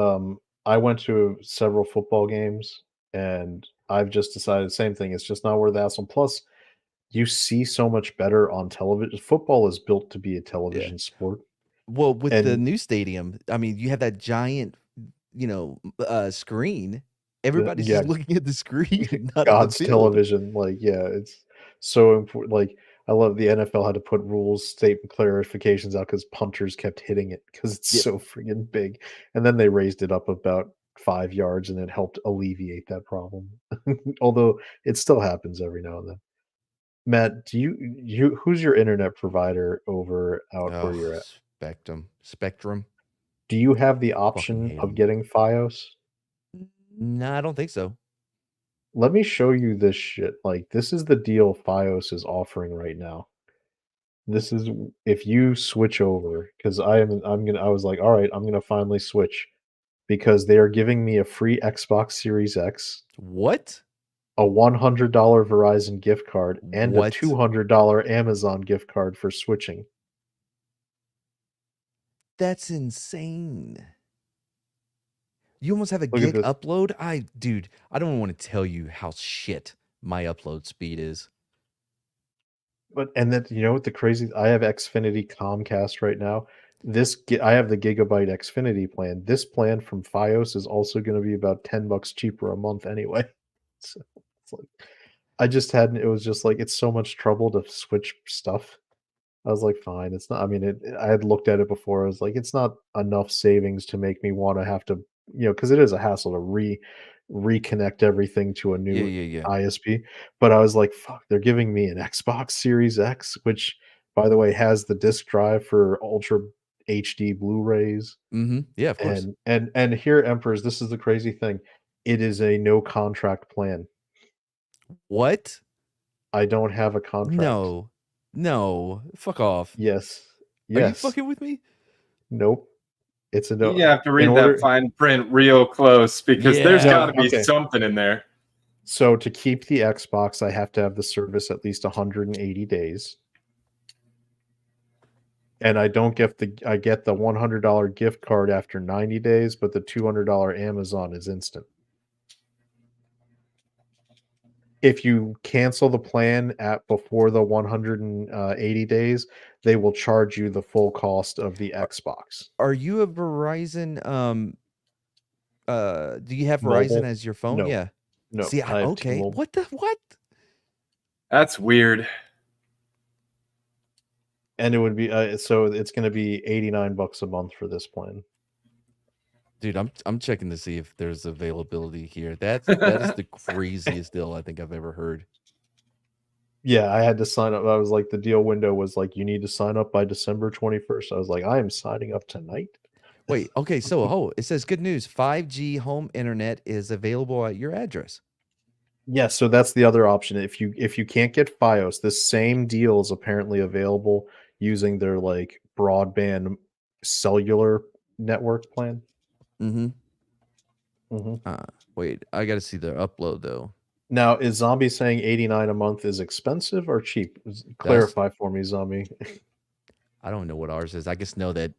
I went to several football games, and I've just decided same thing, it's just not worth the hassle. Plus, you see so much better on television. Football is built to be a Yeah. television sport, Well, with the and new stadium, I mean, you have that giant, screen. Everybody's yeah, just looking at the screen, not at the God's field. television, like, yeah, it's so important. Like, I love the NFL had to put rules, statement clarifications out because punters kept hitting it because it's Yep. so friggin' big, and then they raised it up about 5 yards, and it helped alleviate that problem. Although, it still happens every now and then. Matt, do you who's your internet provider over out where Oh, you're at? Spectrum. Do you have the Fucking option hate of them. getting FIOS? No, I don't think so. Let me show you this shit, like, this is the deal FIOS is offering right now. This is if you switch over, because I was like, "Alright, I'm gonna finally switch," because they are giving me a free Xbox Series X, What? a $100 Verizon gift card, and a What? $200 Amazon gift card for switching. That's insane. You almost have a Look at gig this. upload? Dude, I don't want to tell you how shit my upload speed is. But and then you know what the crazy I have Xfinity Comcast right now. I have the gigabyte Xfinity plan. This plan from FiOS is also gonna be about 10 bucks cheaper a month anyway. So, it's like I just hadn't it was just like, it's so much trouble to switch stuff. I was like, "Fine, it's not." I mean, I had looked at it before. I was like, "It's not enough savings to make me want to have to, because it is a hassle to reconnect everything to a Yeah, new yeah, yeah. ISP." But I was like, "Fuck, they're giving me an Xbox Series X, which, by the way, has the disc drive for Ultra HD Blu-rays." Yeah, of course. And here, Emperors, this is the crazy thing. It is a no contract plan. What? I don't have a contract. No. No. Fuck off. Yes. Are you Yes. fucking with me? Nope. It's a You no. have to In read that order fine print real close because there's got Yeah. to No, be okay. something in there. So to keep the Xbox, I have to have the service at least 180 days. And I don't get I get the $100 gift card after 90 days, but the $200 Amazon is instant. If you cancel the plan at before the 180 days, they will charge you the full cost of the Are, Xbox. are you a Verizon do you have Verizon Mobile? as your phone? No. Yeah. No, See, I have okay. T-Mobile. What the what? That's weird. And it would be so it's going to be $89 a month for this plan. Dude, I'm checking to see if there's availability here. That is the craziest deal I think I've ever heard. Yeah, I had to sign up. I was like, the deal window was like, you need to sign up by December 21st. I was like, I am signing up tonight. Wait, okay, so it says good news. 5G home internet is available at your address. Yeah, so that's the other option. If you can't get FiOS, this same deal is apparently available using their like broadband cellular network plan. Mm-hmm. Hmm. Wait, I gotta see the upload though. Now, is Zombie saying 89 a month is expensive or cheap? That's Clarify for me, Zombie. I don't know what ours is. I just know that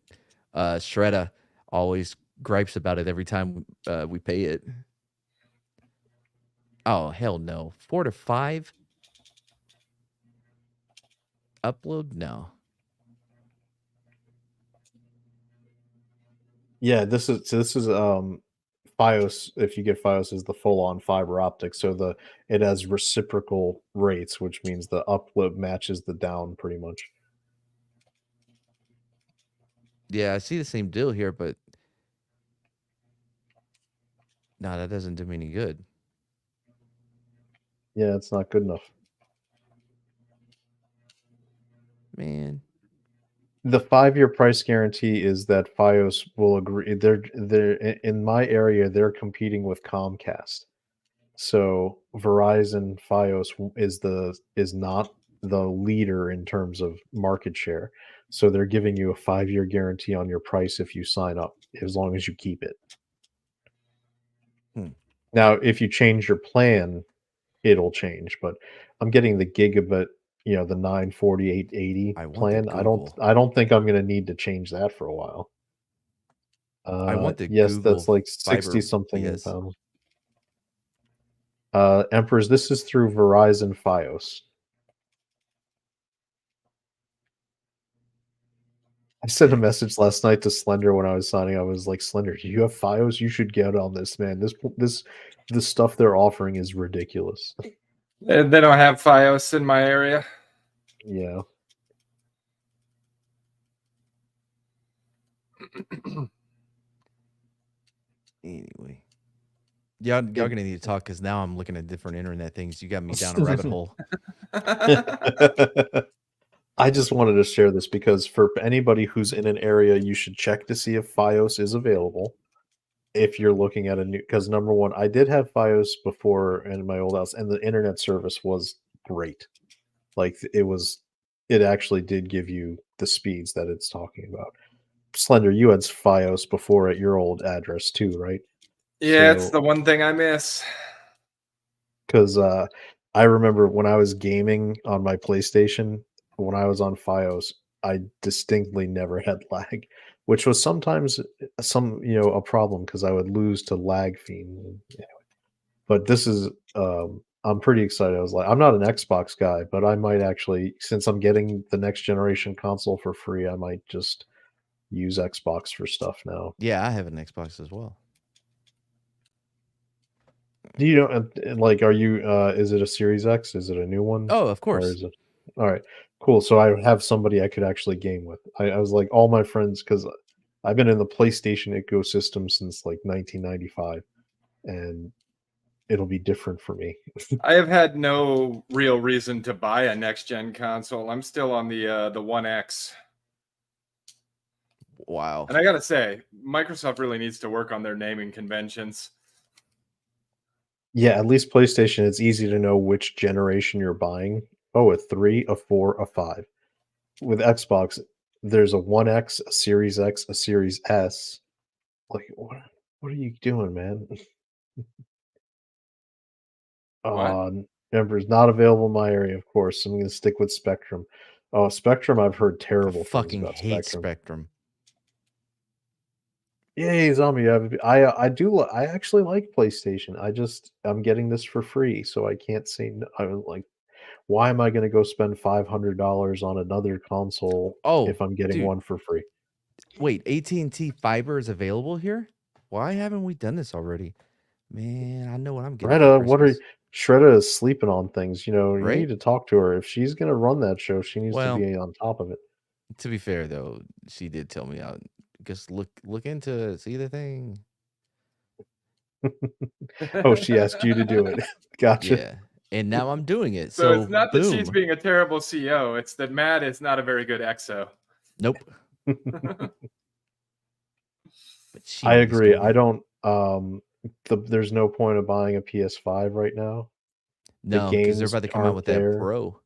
Shredda always gripes about it every time we pay it. Oh hell no. 4 to 5 upload? No. Yeah, this is FiOS. If you get FiOS, is the full on fiber optic. So it has reciprocal rates, which means the upload matches the down pretty much. Yeah, I see the same deal here, but no, that doesn't do me any good. Yeah, it's not good enough. Man. The 5-year price guarantee is that FiOS will agree. In my area, they're competing with Comcast. So Verizon FiOS is not the leader in terms of market share. So they're giving you a 5-year guarantee on your price if you sign up, as long as you keep it. Hmm. Now, if you change your plan, it'll change. But I'm getting the gigabit, the 94880 I want the plan. I don't Google. I don't think I'm gonna need to change that for a while. I want the Yes, Google that's like 60 fiber. something Yes. pounds. Emperors, this is through Verizon FiOS. I sent a Okay. message last night to Slender when I was signing. I was like, Slender, do you have FiOS? You should get on this, man. The stuff they're offering is ridiculous. They don't have FiOS in my area. Yeah. Anyway. Y'all gonna need to talk because now I'm looking at different internet things. You got me down a rabbit hole. I just wanted to share this because for anybody who's in an area, you should check to see if FiOS is available. If you're looking at a new, because number one, I did have FiOS before in my old house, and the internet service was great. Like it actually did give you the speeds that it's talking about. Slender, you had FiOS before at your old address too, right? Yeah, it's So, the one thing I miss. because I remember when I was gaming on my PlayStation, when I was on FiOS, I distinctly never had lag, which was sometimes a problem because I would lose to lag fiend. But this is I'm pretty excited. I was like, I'm not an Xbox guy, but I might actually, since I'm getting the next generation console for free, I might just use Xbox for stuff now. Yeah, I have an Xbox as well. Do you know, like, are you, is it a Series X? Is it a new one? Oh, of Or course. is it? All right, cool. So I have somebody I could actually game with. I was like, all my friends, because I've been in the PlayStation ecosystem since like 1995, and it'll be different for me. I have had no real reason to buy a next gen console. I'm still on the One X. Wow. And I gotta say, Microsoft really needs to work on their naming conventions. Yeah, at least PlayStation, it's easy to know which generation you're buying. Oh, a 3, a 4, a 5. With Xbox, there's a One X, a Series X, a Series S. Like, what are you doing, man? What? Remember, it's not available in my area, of course. So I'm gonna stick with Spectrum. Oh, Spectrum, I've heard I terrible things fucking about hate Spectrum. Spectrum. Yay, zombie! I actually like PlayStation. I'm getting this for free, so I can't say no. I'm like, why am I going to go spend $500 on another console Oh, if I'm getting dude, one for free? wait, AT&T fiber is available here? Why haven't we done this already? Man, I know what I'm getting for Shredda, what are Christmas, Shredda is sleeping on things. You need right? to talk to her. If she's going to run that show, she needs to Well, be on top of it. to be fair though, she did tell me I just look into it, see the thing. Oh, she asked you to do it. Gotcha. Yeah. And now I'm doing it. So it's So not that she's boom. being a terrible CEO, it's that Matt is not a very good EXO. Nope. But I she's agree. doing I it. don't there's no point of buying a PS5 right now. The No, because they're games about to come out aren't with that there, pro.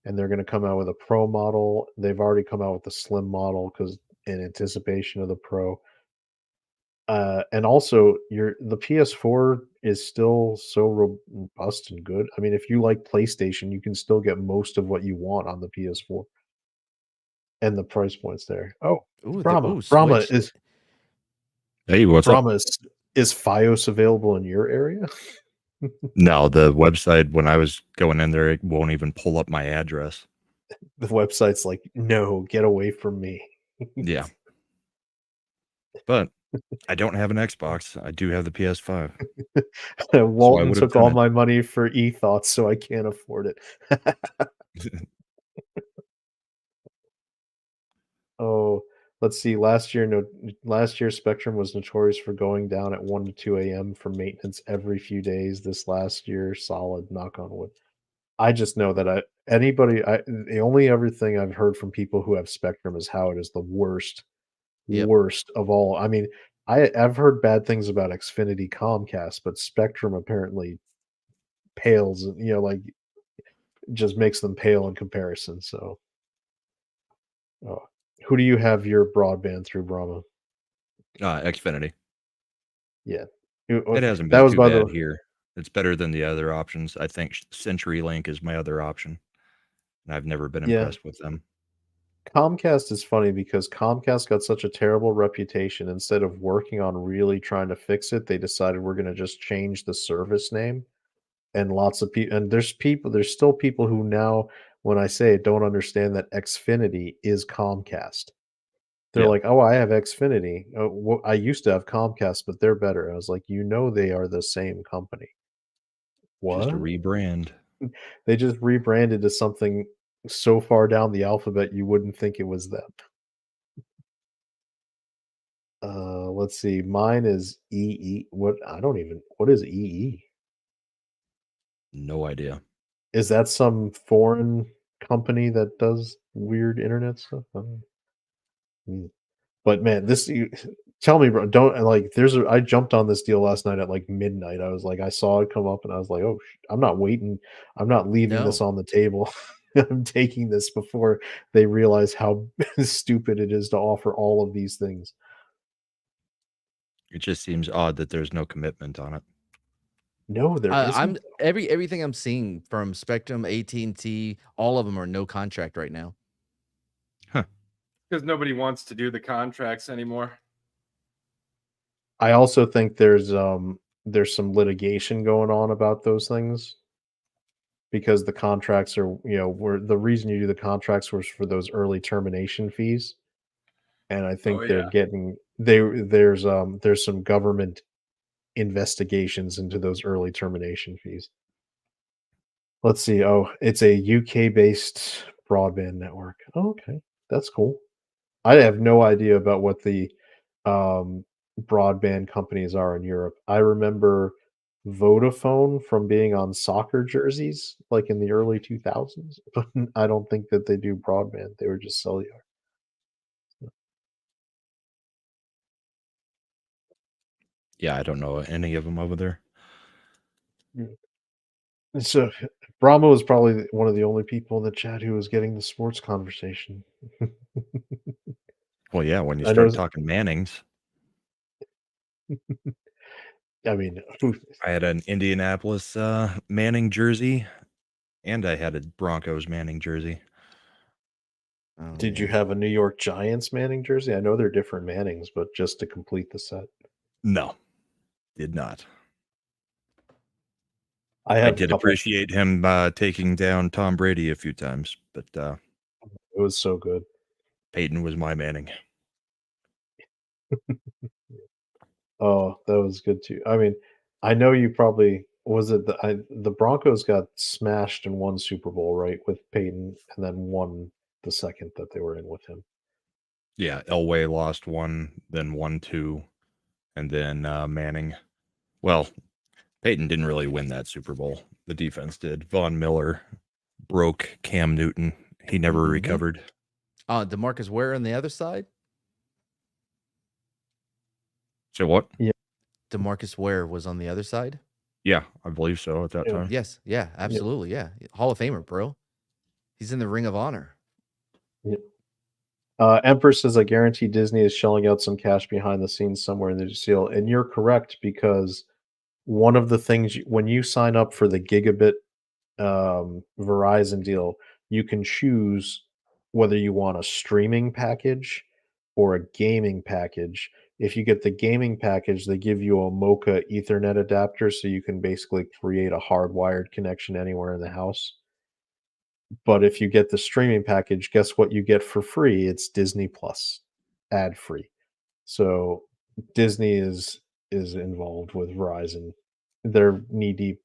and they're gonna come out with a Pro model. They've already come out with the Slim model because in anticipation of the Pro. And also, the PS4 is still so robust and good. I mean, if you like PlayStation, you can still get most of what you want on the PS4, and the price point's there. Oh, Brahma. Brahma Switch. is Hey, what's up? Brahma is FIOS available in your area? No, the website, when I was going in there, it won't even pull up my address. The website's like, "No, get away from me." Yeah. But I don't have an Xbox. I do have the PS5. So I Walton would have took done all it. my money for e-thoughts, so I can't afford it. Oh, let's see. Last year Spectrum was notorious for going down at 1 to 2 AM for maintenance every few days. This last year, solid, knock on wood. I just know that the only other thing I've heard from people who have Spectrum is how it is the Yep. worst of all. I mean, I've heard bad things about Xfinity Comcast, but Spectrum apparently pales, like just makes them pale in comparison. So, oh, who do you have your broadband through, Brahma? Xfinity. Yeah. It hasn't That been was too by bad the here. It's better than the other options. I think CenturyLink is my other option, and I've never been yeah. impressed with them. Comcast is funny because Comcast got such a terrible reputation. Instead of working on really trying to fix it, they decided we're going to just change the service name. And lots of people, and there's still people who now, when I say it, don't understand that Xfinity is Comcast. They're Yeah, like, "Oh, I have Xfinity. Oh, I used to have Comcast, but they're better." I was like, they are the same company." just a What? rebrand. They just rebranded to something so far down the alphabet you wouldn't think it was them. Let's see. Mine is EE. What is EE? No idea. Is that some foreign company that does weird internet stuff? I don't know. But man, tell me, bro, don't I jumped on this deal last night at like midnight. I was like, I saw it come up and I was like, oh, I'm not waiting. I'm not leaving this No. on the table. I'm taking this before they realize how stupid it is to offer all of these things. It just seems odd that there's no commitment on it. No, there I'm isn't. everything I'm seeing from Spectrum, AT&T, all of them are no contract right now. Huh. Because nobody wants to do the contracts anymore. I also think there's some litigation going on about those things because the contracts are, were the reason you do the contracts was for those early termination fees. And I Oh think yeah. there's some government investigations into those early termination fees. Let's see. Oh, it's a UK-based broadband network. Oh, okay. That's cool. I have no idea about what the um, broadband companies are in Europe. I remember Vodafone from being on soccer jerseys, like in the early 2000s, but I don't think that they do broadband. They were just cellular. Yeah, I don't know any of them over there. Mm. So Brahma was probably one of the only people in the chat who was getting the sports conversation. Well, yeah, when you I know. start talking Mannings, I mean, I had an Indianapolis Manning jersey, and I had a Broncos Manning jersey. Oh, did you yeah. have a New York Giants Manning jersey? I know they're different Mannings, but just to complete the set. No, did not. I I have a did couple. appreciate him taking down Tom Brady a few times, but It was so good. Peyton was my Manning. Oh, that was good too. I mean, I know you probably was it the Broncos got smashed in one Super Bowl, right, with Peyton, and then won the second that they were in with him. Yeah, Elway lost one, then 1-2, and then Manning. Well, Peyton didn't really win that Super Bowl. The defense did. Von Miller broke Cam Newton. He never Mhm. recovered. DeMarcus Ware on the other side. So what? DeMarcus Ware was on the other side. Yeah, I believe so at that Yeah. time. Yes, yeah, absolutely, yeah. Hall of Famer, bro. He's in the Ring of Honor. Yeah. Empress says, "I guarantee Disney is shelling out some cash behind the scenes somewhere in the deal," and you're correct because one of the things when you sign up for the gigabit Verizon deal, you can choose whether you want a streaming package or a gaming package. If you get the gaming package, they give you a Mocha Ethernet adapter so you can basically create a hardwired connection anywhere in the house. But if you get the streaming package, guess what you get for free? It's Disney Plus, ad free. So Disney is involved with Verizon. They're knee deep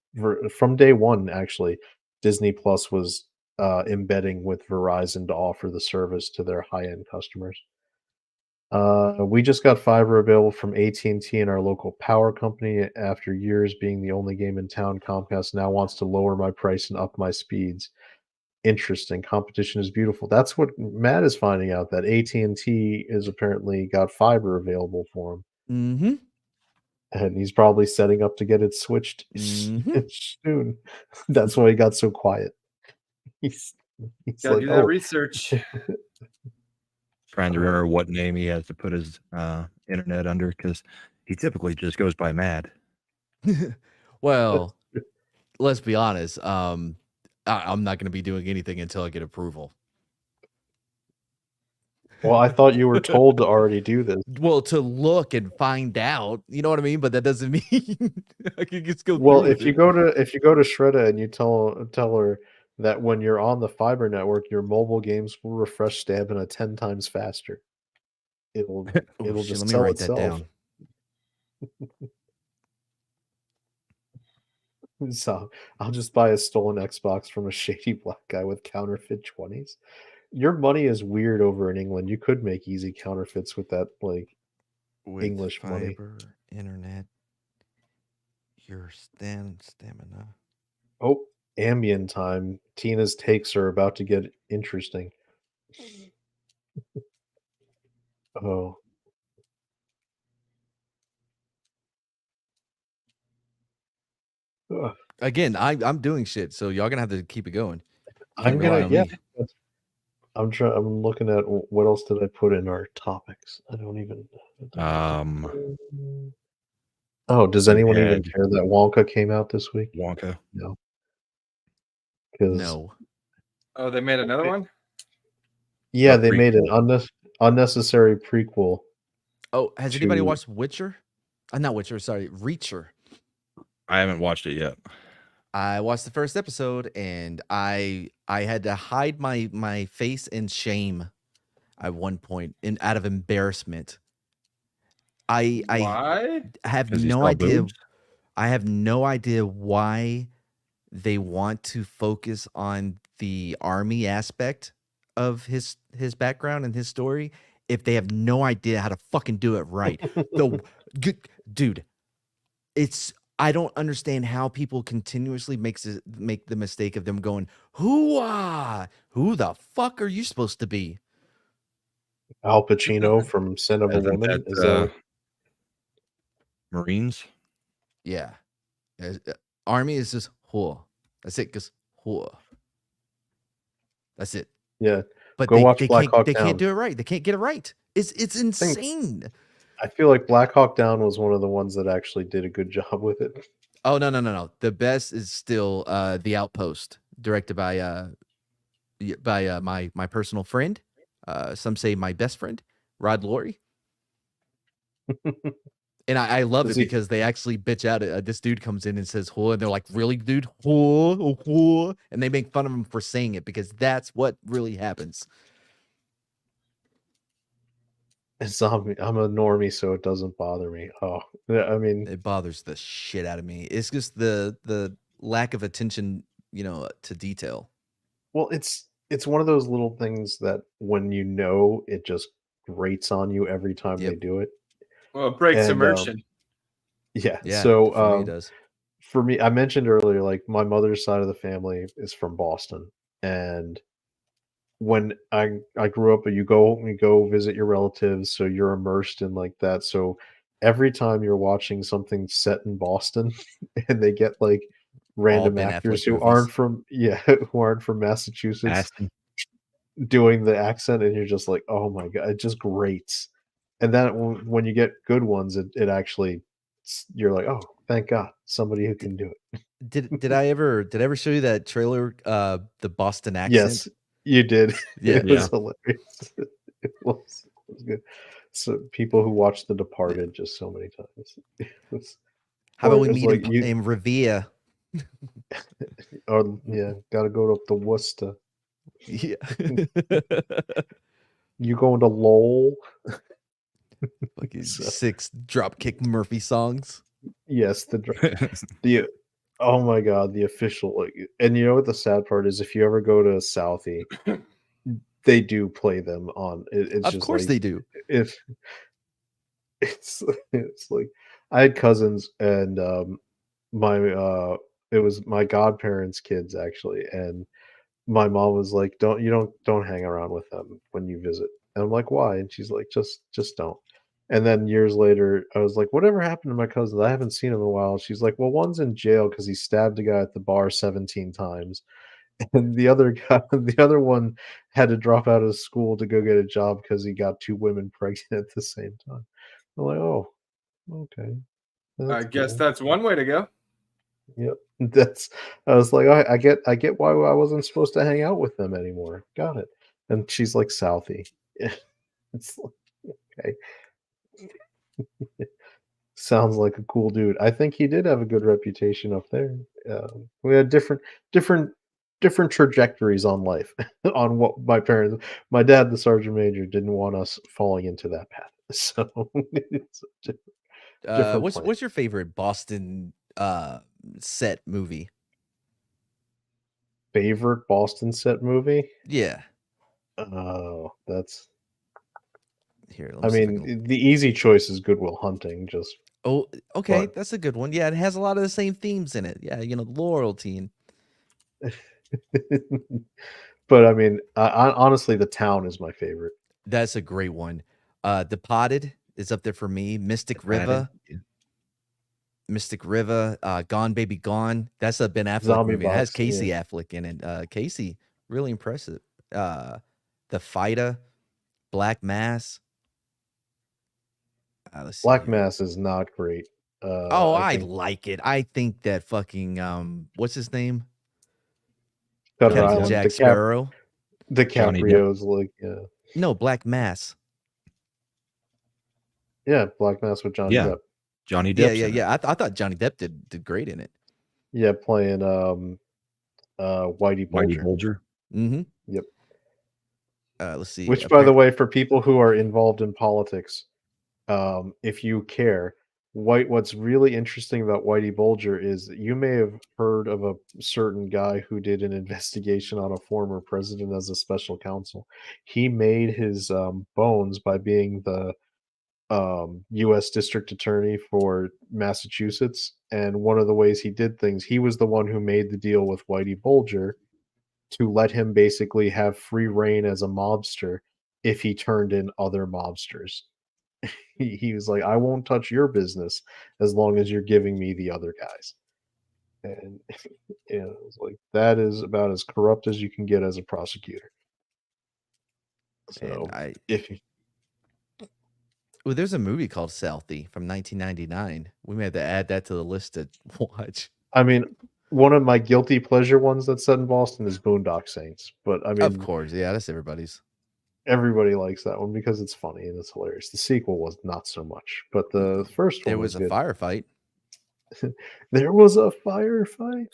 from day one. Actually, Disney Plus was embedding with Verizon to offer the service to their high end customers. We just got fiber available from AT&T and our local power company. After years being the only game in town, Comcast now wants to lower my price and up my speeds. Interesting. Competition is beautiful. That's what Matt is finding out, that AT&T is apparently got fiber available for him, Mm-hmm. and he's probably setting up to get it switched Mm-hmm. soon. That's why he got so quiet. He's he's Gotta like, do that "Oh, research. Trying to remember what name he has to put his internet under because he typically just goes by Mad. Well, let's be honest. I'm not going to be doing anything until I get approval. well, I thought you were told to already do this." Well, to look and find out, you know what I mean? But that doesn't mean I can just go Well, through with if you it. go to Shredda and you tell her that when you're on the fiber network, your mobile games will refresh stamina 10 times faster. It'll Oh it'll shit, let just me sell write that itself. down. So I'll just buy a stolen Xbox from a shady black guy with counterfeit 20s. Your money is weird over in England. You could make easy counterfeits with that, like, With English money. fiber, internet, your stamina. Oh, ambient time. Tina's takes are about to get interesting. Oh, ugh. Again, I'm doing shit, so y'all gonna have to keep it going. Can't I'm rely gonna on yeah. me. I'm looking at what else did I put in our topics. I don't even. Oh, does You anyone even had care that Wonka came out this week? Wonka. No, because No. Oh, they made another one? yeah, A they made an prequel. unnecessary prequel Oh, has anybody to. watched Witcher? Not Witcher, sorry, Reacher. I haven't watched it yet. I watched the first episode and I had to hide my face in shame at one point in out of embarrassment. I Why? have Because he no saw idea. boobs. I have no idea why they want to focus on the army aspect of his background and his story if they have no idea how to fucking do it right. The dude, it's I don't understand how people continuously make the mistake of them going, who the fuck are you supposed to be? Al Pacino from Son of a Isn't Woman. that Is that Marines? Yeah. Army is just whore. That's it, just whore. That's it. yeah? But Go watch Black Hawk they can't Down. do it right. They can't get it right. It's think- insane. I feel like Black Hawk Down was one of the ones that actually did a good job with it. Oh no. The best is still The Outpost, directed by my personal friend. Some say my best friend, Rod Laurie. And I love Does it he- because they actually bitch out. This dude comes in and says "whore," and they're like, "Really, dude? Whore, oh, whore?" And they make fun of him for saying it because that's what really happens. It's I'm a normie, so it doesn't bother me. Oh, yeah, I mean, It bothers the shit out of me. It's just the lack of attention, to detail. well, it's one of those little things that when you know, it just grates on you every time they Yep. do it. Well, it breaks And, immersion. Yeah. Yeah. So for me, it does. for me, I mentioned earlier, like my mother's side of the family is from Boston, and when I grew up, you go visit your relatives, so you're immersed in like that. So every time you're watching something set in Boston, and they get like random Ben actors Affleck who movies. aren't from who aren't from Massachusetts Aston. doing the accent, and you're just like, oh my god, it just grates. And then when you get good ones, it actually you're like, oh, thank God, somebody who can do it. Did I ever show you that trailer? The Boston accent. Yes, you did. Yeah. It was hilarious. It was good. So people who watched The Departed just so many times. How about we it's meet like in Revere? or yeah, gotta go up to Worcester. Yeah. You going to Lowell? Fucking So- 6 Dropkick Murphy songs. Yes, the oh my god, the official like, and you know what the sad part is? If you ever go to Southie, they do play them on. It's Of just course like they do. if it's like I had cousins and my it was my godparents' kids actually, and my mom was like, don't hang around with them when you visit. And I'm like, why? And she's like, just don't. And then years later, I was like, whatever happened to my cousin? I haven't seen him in a while. She's like, well, one's in jail because he stabbed a guy at the bar 17 times. And the other guy, the other one had to drop out of school to go get a job because he got 2 women pregnant at the same time. I'm like, oh, okay. I That's guess cool. that's one way to go. Yep. That's I was like, I get why I wasn't supposed to hang out with them anymore. Got it. And she's like Southie. It's like, okay. Sounds like a cool dude. I think he did have a good reputation up there. We had different trajectories on life on what my dad, the sergeant major, didn't want us falling into that path. So it's a different plan. What's your favorite Boston set movie? Favorite Boston set movie? Yeah. Oh, that's Here, let I me see if I mean, can... the easy choice is Good Will Hunting, just Oh, okay, but that's a good one. Yeah, it has a lot of the same themes in it. Yeah, loyalty and but I mean, honestly, The Town is my favorite. that's a great one. Departed is up there for me. Mystic River, Gone Baby Gone. That's a Ben Affleck Zombie movie. It has Box, Casey yeah. Affleck in it. Casey, really impressive. The Fighter, Black Mass. Let's see Black here. Mass is not great. Oh, I think like it. I think that fucking what's his name? Shutter Captain Island, Jack Sparrow. Johnny Depp. DiCaprio's like, No, Black Mass. yeah, Black Mass with Johnny Yeah. Depp. Johnny Yeah, Depp's in it. yeah. I thought Johnny Depp did great in it. Yeah, playing Whitey Whitey Bulger. Bulger. Mm-hmm. Yep. Let's see. Which, by the way, for people who are involved in politics, if you care, What's really interesting about Whitey Bulger is that you may have heard of a certain guy who did an investigation on a former president as a special counsel. He made his bones by being the U.S. District Attorney for Massachusetts, and one of the ways he did things, he was the one who made the deal with Whitey Bulger to let him basically have free reign as a mobster if he turned in other mobsters. He was like, "I won't touch your business as long as you're giving me the other guys." And it was like, that is about as corrupt as you can get as a prosecutor. And So if you well, there's a movie called Southie from 1999. We may have to add that to the list to watch. I mean, one of my guilty pleasure ones that's set in Boston is Boondock Saints, but I Of mean, course, yeah, that's everybody's. everybody likes that one because it's funny and it's hilarious. The sequel was not so much, but the first There one was was a good. firefight. There was a firefight.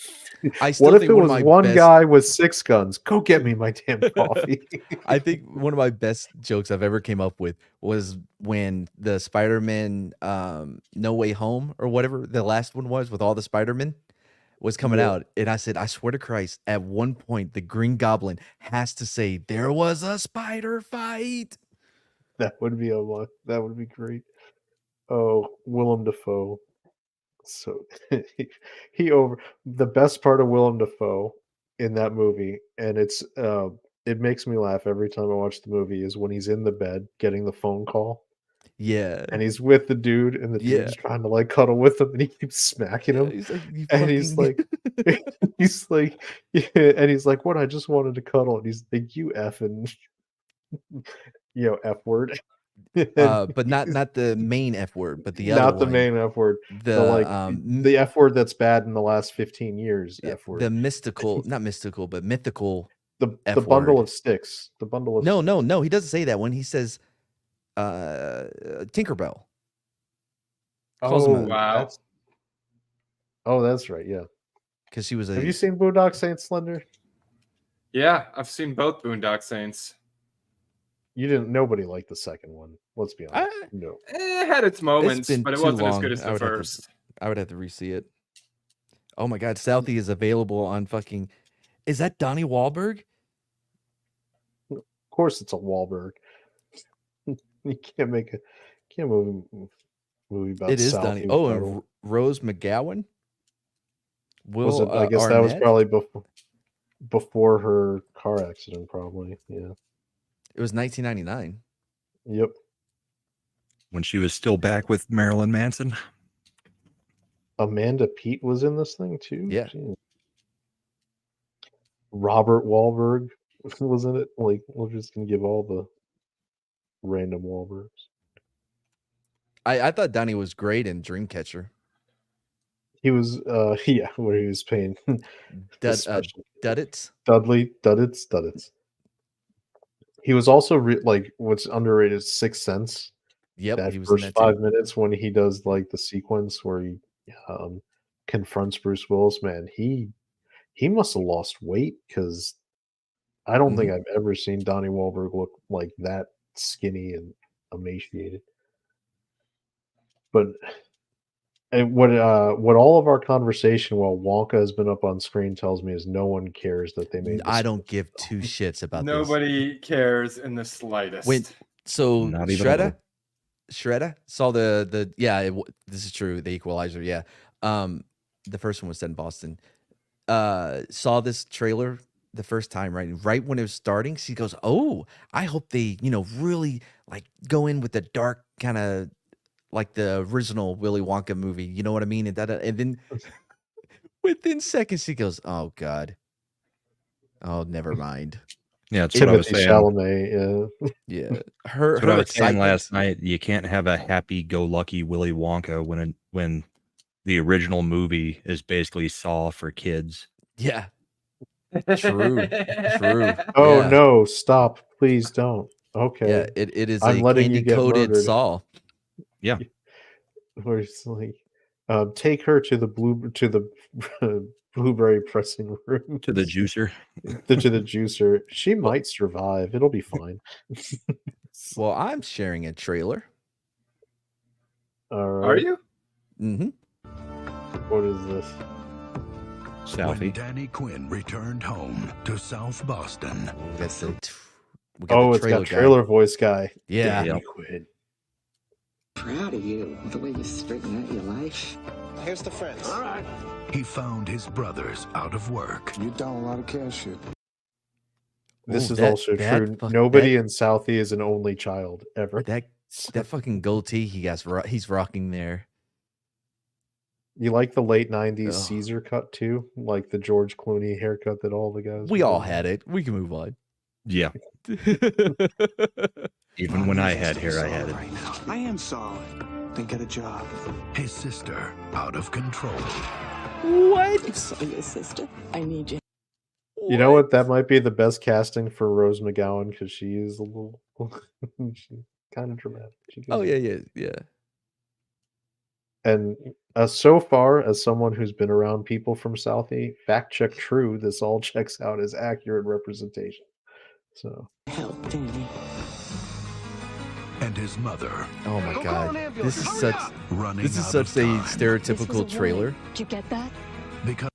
I still What if think it one of was my one best. guy with 6 guns? Go get me my damn coffee. I think one of my best jokes I've ever came up with was when the Spider-Man No Way Home or whatever the last one was with all the Spider-Men was coming Yeah. out. And I said, I swear to Christ, at one point the Green Goblin has to say, there was a spider fight. That would be that would be great. Oh, Willem Dafoe. So he over the best part of Willem Dafoe in that movie, and it makes me laugh every time I watch the movie, is when he's in the bed getting the phone call Yeah. and he's with the dude and the Yeah. dude's trying to like cuddle with him and he keeps smacking him. He's like, you And he's fucking. like he's like yeah, and he's like, "What? I just wanted to cuddle." And he's like, "You effing F word." And But not the main F word, but the other not the one. main F word. The The F word that's bad in the last 15 years F the word. mystical, not mystical, but mythical The F bundle word. of sticks. The bundle of No, he doesn't say that when he says Tinkerbell. Calls him Oh, Wow. that's right, yeah. because she was Have you a seen Boondock Saints, Slender? Yeah, I've seen both Boondock Saints. You didn't nobody liked the second one. Let's be honest. No. It had its it's moments, been but it too wasn't as long. good as the first. I would have to re-see it. Oh my god, Southie is available on fucking. Is that Donnie Wahlberg? Of course it's a Wahlberg. You can't make a movie about It is South Donnie. Oh, and Rose McGowan. Was Will it I guess that was Arnett? probably before her car accident, probably. Yeah. It was 1999. Yep. When she was still back with Marilyn Manson. Amanda Peet was in this thing too. Yeah. Jeez. Robert Wahlberg was in it. Like, we're just gonna give all the random Wahlbergs. I thought Donnie was great in Dreamcatcher. He was, yeah, where he was paying Duddits. Duddits. He was also like what's underrated is Sixth Sense. Yep, That he was in first that too. 5 minutes when he does like the sequence where he confronts Bruce Willis. Man, he must have lost weight because I don't think I've ever seen Donnie Wahlberg look like that skinny and emaciated. But and what all of our conversation while Wonka has been up on screen tells me is no one cares that they made this. I don't give two shits about this. Nobody cares in the slightest. So Not even a little. Shredder saw the yeah, this is true, the Equalizer, yeah. The first one was set in Boston. Saw this trailer the first time, right when it was starting. She goes, "Oh, I hope they, really like go in with the dark kind of like the original Willy Wonka movie." You know what I mean? And then within seconds she goes, "Oh God. Oh, never mind." Yeah, that's what I was Timothy saying. Chalamet, Yeah, her That's what I was saying excitement last night. You can't have a happy-go-lucky Willy Wonka when the original movie is basically Saw for kids. Yeah. True. Oh Yeah. no, stop. Please don't. Okay. Yeah, it is I'm a letting you get candy-coated murdered. Saw. Yeah. Where it's like, take her to the blueberry pressing room. To the juicer. to the juicer. She might survive. It'll be fine. Well, I'm sharing a trailer. All right. Are you? Mm-hmm. What is this? When Southie. Danny Quinn returned home to South Boston, We got Oh, the it's got guy. trailer voice guy. Yeah. Danny Yep. Quinn. Proud of you, the way you straighten out your life. Here's the friends. All right. he found his brothers out of work. You down a lot of cash here. This Ooh, is that- also that true. fuck- Nobody in Southie is an only child ever. That fucking goatee he's rocking there. You like the late 90s Ugh. Caesar cut too? Like the George Clooney haircut that all the guys We were all doing? had it. We can move on. Yeah. Even when I had hair, I had it. Right now. I am solid. Then get a job. His sister out of control. What? saw your sister. I need you. You know what? That might be the best casting for Rose McGowan because she is a little she's kind of dramatic. She can Oh do yeah, it. yeah, yeah. And so far, as someone who's been around people from Southie, fact check true, this all checks out as accurate representation. So Help, Danny. And his mother Oh my Go call god. an ambulance. This is Hurry such up. running this is out such of a time stereotypical trailer. Did you get that? because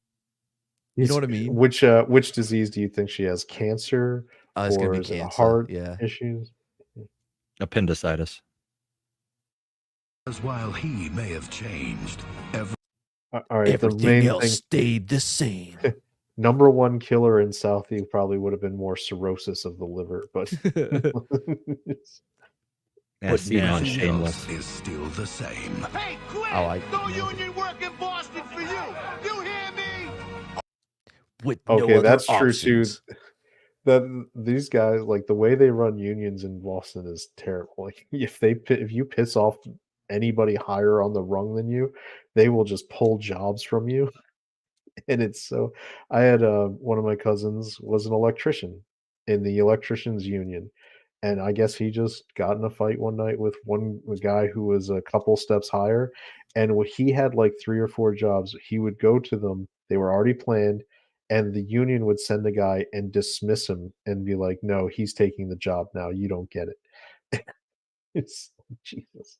You know what I mean? which disease do you think she has? Cancer It's gonna or be is it cancer. heart Yeah. issues? Appendicitis. while he may have changed, All right, the Everything main else thing, stayed the same. number one killer in Southie probably would have been more cirrhosis of the liver, but Yeah, But seen now- on everything Shameless. else is still the same. Hey, quit! I like- No union work in Boston for you. You hear me? With no okay, other that's true options. too. That these guys, like the way they run unions in Boston, is terrible. Like if you piss off anybody higher on the rung than you, they will just pull jobs from you. And it's so. I had one of my cousins was an electrician in the electricians union, and I guess he just got in a fight one night with a guy who was a couple steps higher, and he had like 3 or 4 jobs. He would go to them; they were already planned, and the union would send the guy and dismiss him and be like, "No, he's taking the job now. You don't get it." It's Jesus.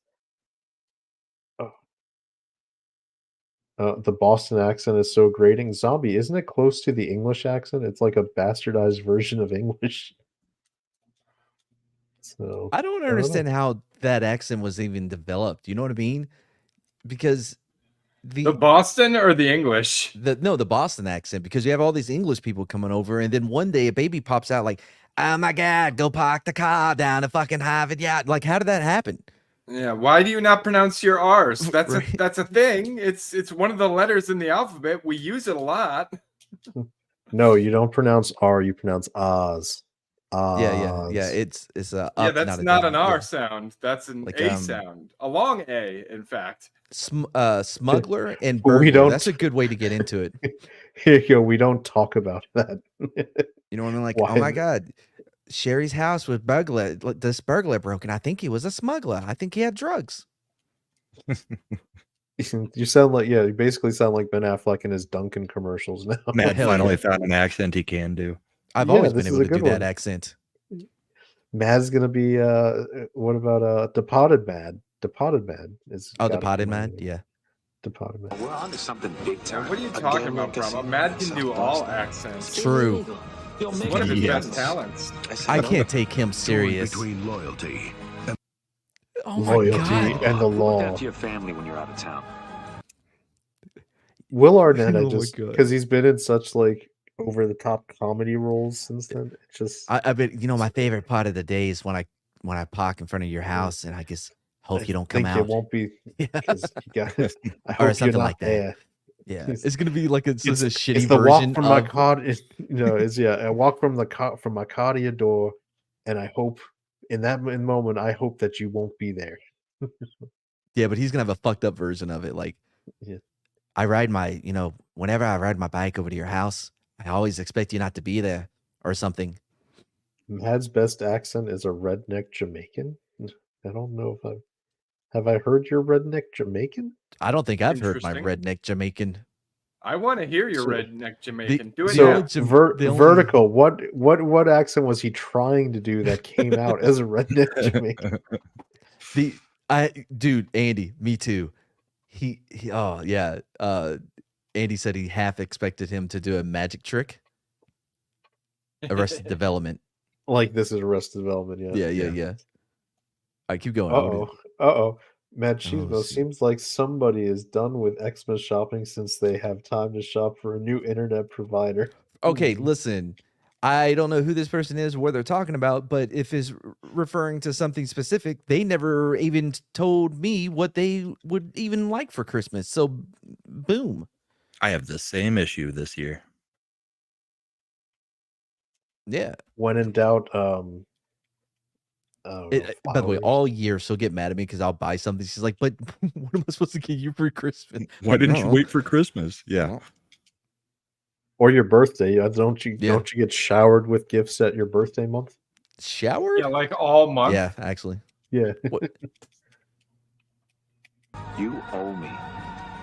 Oh. The Boston accent is so grating. Zombie, isn't it close to the English accent? It's like a bastardized version of English. So I don't know. understand how that accent was even developed. You know what I mean? Because The Boston or the English? the Boston accent, because you have all these English people coming over, and then one day a baby pops out like, "Oh my god, go park the car down to fucking Harvard." Yeah, like how did that happen? Yeah. Why do you not pronounce your R's? That's Right. that's a thing. It's one of the letters in the alphabet. We use it a lot. No, you don't pronounce R, you pronounce Oz. Yeah. Oz. It's a Yeah, up, that's a not down. an R Yeah. sound. That's an Like, A sound. A long A, in fact. Smuggler and We burglar. don't- That's a good way to get into it. Here you go. We don't talk about that. You know what I mean? Like, Why oh my is it- god, Sherry's house was burglar. This burglar broke, and I think he was a smuggler. I think he had drugs. You sound like you basically sound like Ben Affleck in his Dunkin' commercials now. Matt hell finally yeah. found an accent he can do. I've Yeah, always been this is able a to do good that one. accent. Mad's gonna be what about Depotted Mad? Depotted Mad is Oh, gotta the potted come out man. of it. Yeah. Depotted Mad. We're on to something big Now, time. what are you A talking gambling about, Brahma? casino Matt in can South do all Boston. accents. True. You'll It's make one of his it best Yes. talents. I can't take him torn serious. between loyalty Oh my Loyalty god. and the Look law. after your family when you're out of town. Will Arnett, Oh I my just God. because he's been in such like over the top comedy roles since then. It just I bet my favorite part of the day is when I park in front of your house and I just hope you don't come think out. it won't be Yeah. because you guys. I Or hope you're something not like that. there. Yeah. It's- It's gonna be like such a shitty It's the version walk from my of car. I walk from my car to your door, and I hope in that moment I hope that you won't be there. Yeah, but he's gonna have a fucked up version of it. Like, Yeah. I ride whenever I ride my bike over to your house, I always expect you not to be there or something. Mad's best accent is a redneck Jamaican. I don't know if have I heard your redneck Jamaican? I don't think I've heard my Interesting. redneck Jamaican. I want to hear your So- redneck Jamaican. Do it the now. only Jam- the only- Vertical. What accent was he trying to do that came out as a redneck Jamaican? Dude, Andy, me too. Oh yeah. Andy said he half expected him to do a magic trick. Arrested Development. Like this is Arrested Development, yeah. Yeah. All right, keep going. Uh-oh. Uh-oh. Machismo Oh, seems like somebody is done with Xmas shopping since they have time to shop for a new internet provider. Okay, listen. I don't know who this person is, what they're talking about, but if it's referring to something specific, they never even told me what they would even like for Christmas. So, boom. I have the same issue this year. Yeah. When in doubt, By the way, flowers. all year she'll get mad at me because I'll buy something. She's like, "But what am I supposed to get you for Christmas? Why Like, didn't you "Oh, wait for Christmas? Yeah. well, Or your birthday. Don't you Yeah. get showered with gifts at your birthday month? showered? Yeah, like all month. Yeah, actually. Yeah. What? You owe me.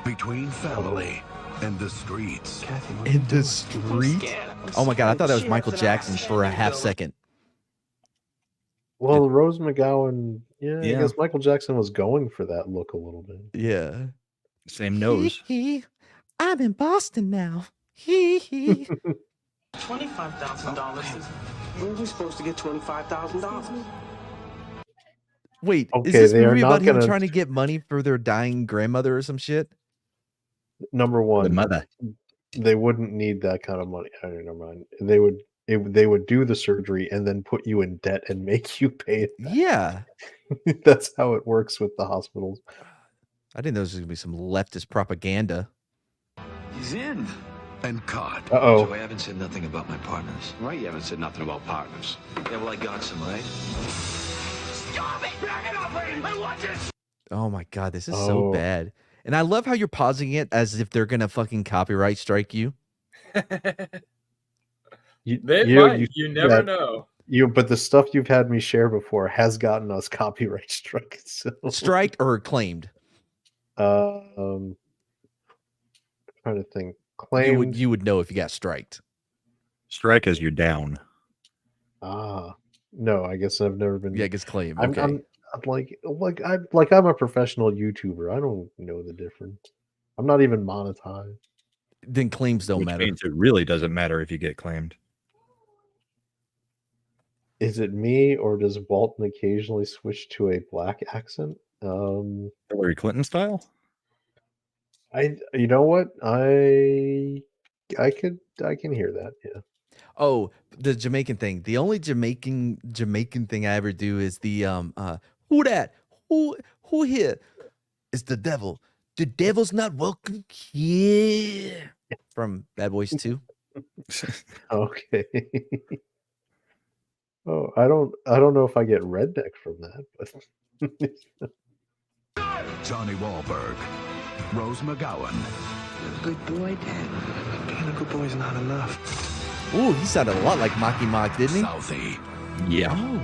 Between family and the streets. In the street? Oh my god, I thought that was Michael Jackson for a half second. Well, Rose McGowan, I Yeah. guess Michael Jackson was going for that look a little bit. Yeah. Same nose. I'm in Boston now. Hee. $25,000. Where are we supposed to get $25,000? Wait, Okay, is this they are movie not about him gonna- trying to get money for their dying grandmother or some shit? Number The one, mother. they wouldn't need that kind of money. I don't know, never mind. They would do the surgery and then put you in debt and make you pay it back. Yeah. That's how it works with the hospitals. I didn't know this was gonna be some leftist propaganda. He's in. And caught. Uh-oh. Joe, I haven't said nothing about my partners. Right, you haven't said nothing about partners. Yeah, well, I got some, right? Stop it! Back it up, lady! I want this! Oh my god, this is so Oh. bad. And I love how you're pausing it as if they're gonna fucking copyright strike you. They You might. You never know. But the stuff you've had me share before has gotten us copyright strike. So Striked or claimed? trying to think. Claimed. You would know if you got striked. Strike as you're down. No, I guess I've never been. Yeah, it gets claimed. I'm, Okay. I'm I'm a professional YouTuber. I don't know the difference. I'm not even monetized. Then claims don't Which matter. means it really doesn't matter if you get claimed. Is it me or does Walton occasionally switch to a black accent? Hillary Clinton style? You know what? I can hear that. Yeah. Oh, the Jamaican thing. The only Jamaican thing I ever do is the who that? Who here? It's the devil. The devil's not welcome here. From Bad Boys 2. Okay. Oh, I don't know if I get redneck from that, but Johnny Wahlberg. Rose McGowan. You're a good boy, Dad. Being a good boy is not enough. Ooh, he sounded a lot like Mocky Mock, didn't he? Southie. Yeah. Oh.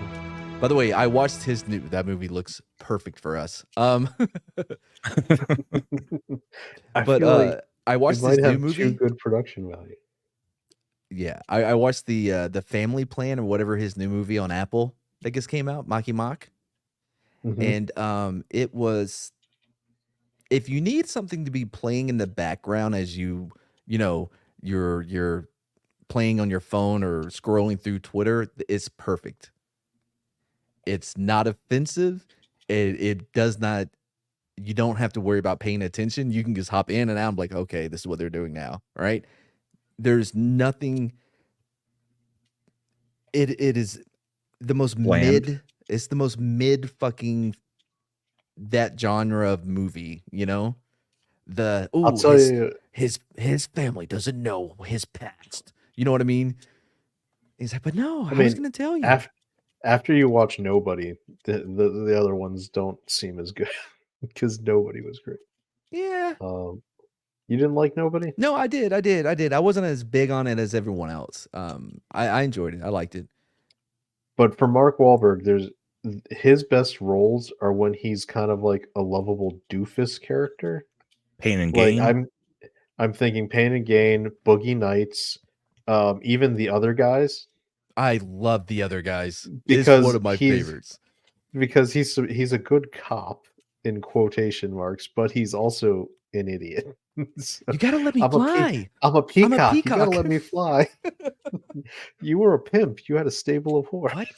By the way, I watched his that movie looks perfect for us. I But feel like I it watched might this new have movie. too good production value. Yeah, I watched the Family Plan or whatever his new movie on Apple that just came out, Mocky Mock. Mhm. And it was, if you need something to be playing in the background as you're playing on your phone or scrolling through Twitter, it's perfect. It's not offensive. It does not, you don't have to worry about paying attention. You can just hop in and out. I'm like, okay, this is what they're doing now, right? There's nothing. It is the most Bland. mid. It's the most mid fucking that genre of movie. You know, I'll tell you, his family doesn't know his past. You know what I mean? He's like, but no, I was mean, gonna tell you. after you watch Nobody, the other ones don't seem as good because Nobody was great. Yeah. You didn't like Nobody? No, I did. I wasn't as big on it as everyone else. I enjoyed it. I liked it. But for Mark Wahlberg, his best roles are when he's kind of like a lovable doofus character. Pain and Like Gain. I'm thinking Pain and Gain, Boogie Nights, even the other guys. I love the other guys. Because It's one of my he's- favorites. Because he's a good cop, in quotation marks, but he's also an idiot. So, You gotta let me I'm a fly. I'm a I'm a peacock. You gotta peacock. let me fly. You were a pimp. You had a stable of whores. What?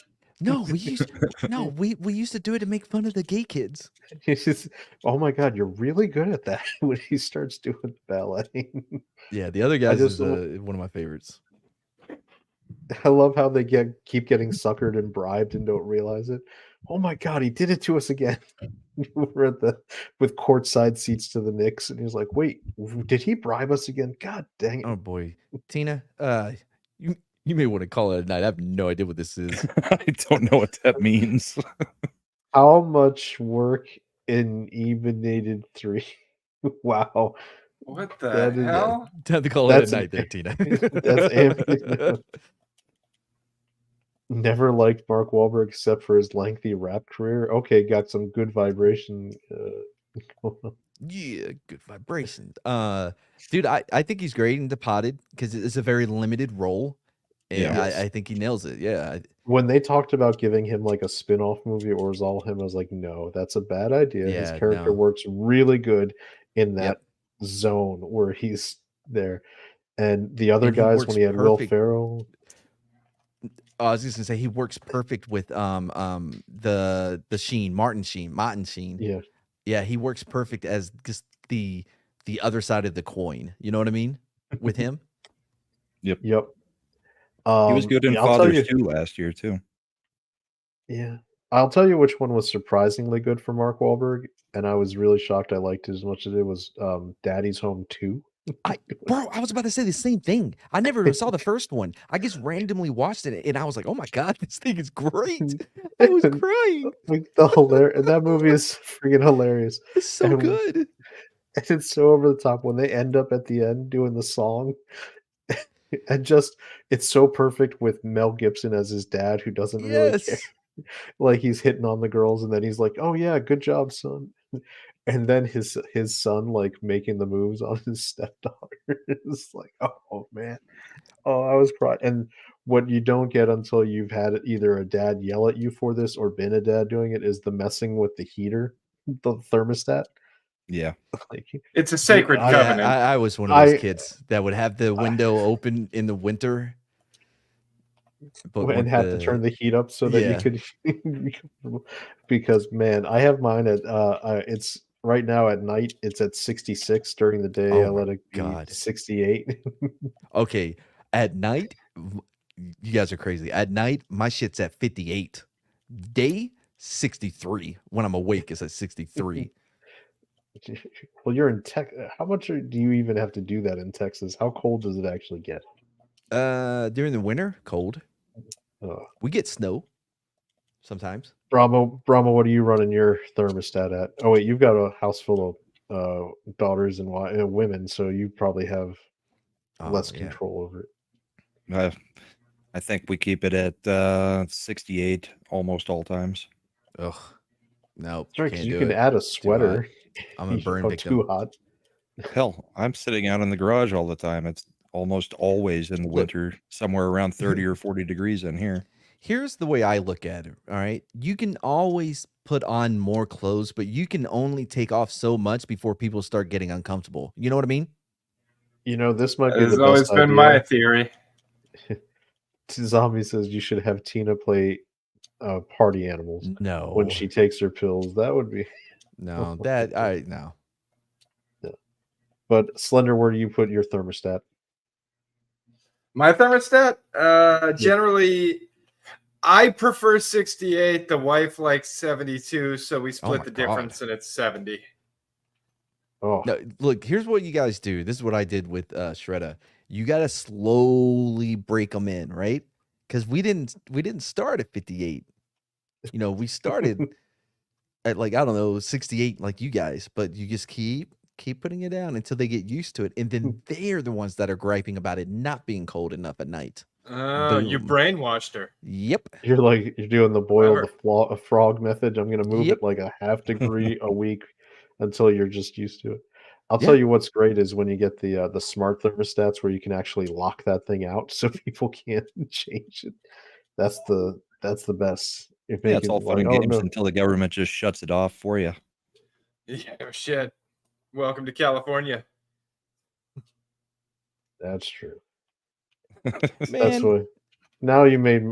No, we used to do it to make fun of the gay kids. He's just, oh my god, you're really good at that when he starts doing the ballet. Yeah, the other I guys just is one of my favorites. I love how they keep getting suckered and bribed and don't realize it. Oh my god, he did it to us again. We're at the with courtside seats to the Knicks, and he's like, "Wait, did he bribe us again? God dang it!" Oh boy, Tina, you you may want to call it a night. I have no idea what this is. I don't know what that means. How much work in Evenated 3? Wow, What the that is hell? Time to call it a that's night there, Tina. that's ambient. Never liked Mark Wahlberg except for his lengthy rap career. Okay, got some good vibration. Going on. Yeah, good vibrations. Dude, I think he's great in Departed because it's a very limited role. And Yeah. I think he nails it. Yeah. When they talked about giving him like a spin-off movie or was all him, I was like, no, that's a bad idea. His Yeah, character no. works really good in that Yep. zone where he's there. And the other And he guys, works when he had Will perfect. Ferrell, I was just gonna say he works perfect with the Sheen, Martin Sheen. yeah, Yeah, he works perfect as just the other side of the coin. You know what I mean? With him? yep. He was good in Yeah, I'll tell Fathers you, 2 last year too. yeah, I'll tell you which one was surprisingly good for Mark Wahlberg, and I was really shocked I liked it as much as it was Daddy's Home 2. Bro, I was about to say the same thing. I never even saw the first one. I just randomly watched it and I was like, oh my God, this thing is great. I was And, crying. like that movie is freaking hilarious. It's so And good. and it's so over the top when they end up at the end doing the song. And just it's so perfect with Mel Gibson as his dad who doesn't really care. Yes. Like he's hitting on the girls and then he's like, "Oh yeah, good job, son." And then his son like making the moves on his stepdaughter. It's like, oh man. Oh, I was crying. And what you don't get until you've had either a dad yell at you for this or been a dad doing it is the messing with the heater, the thermostat. Yeah. Like, It's a dude, sacred Yeah, covenant. I was one of those I kids that would have the window open in the winter, but and want had to turn the the heat up so that you yeah. could because man, I have mine at it's right now at night it's at 66. During the day I Oh my let it be God. 68. Okay, at night, you guys are crazy. At night, my shit's at 58. Day 63. When I'm awake, it's at 63. Well, you're in tech. How much do you even have to do that in Texas? How cold does it actually get? During the winter, cold. Oh. We get snow sometimes. Brahma, what are you running your thermostat at? Oh wait, you've got a house full of daughters and women, so you probably have less Oh yeah. control over it. I think we keep it at 68 almost all times. Ugh. No, That's right, because can't you do can it. add a Too hot. sweater. I'm a burn Too victim. hot. Hell, I'm sitting out in the garage all the time. It's almost always in the Look. winter, somewhere around 30 or 40 degrees in here. Here's the way I look at it. All right. You can always put on more clothes, but you can only take off so much before people start getting uncomfortable. You know what I mean? You know, this might be It's the always best been my idea. theory. Zombie says you should have Tina play party animals when No. she takes her pills. That would be No. That I no. yeah. But Slender, where do you put your thermostat? My thermostat, generally, I prefer 68. The wife likes 72, so we split my the God. difference, and it's 70. Oh, No, look, here's what you guys do. This is what I did with Shredda. You gotta slowly break them in, right? Because we didn't start at 58. You know, we started at like, I don't know, 68 like you guys, but you just keep putting it down until they get used to it. And then they're the ones that are griping about it not being cold enough at night. You Boom. brainwashed her. Yep. you're doing the boil Clever. the frog method. I'm gonna move Yep. it like a half degree a week until you're just used to it. I'll Yeah. tell you what's great is when you get the smart thermostats where you can actually lock that thing out so people can't change it. That's the best. If Yeah, make it's it all fun like, and oh games no, until the government just shuts it off for you. Yeah, shit. Welcome to California. That's true. That's Man, what. Now you made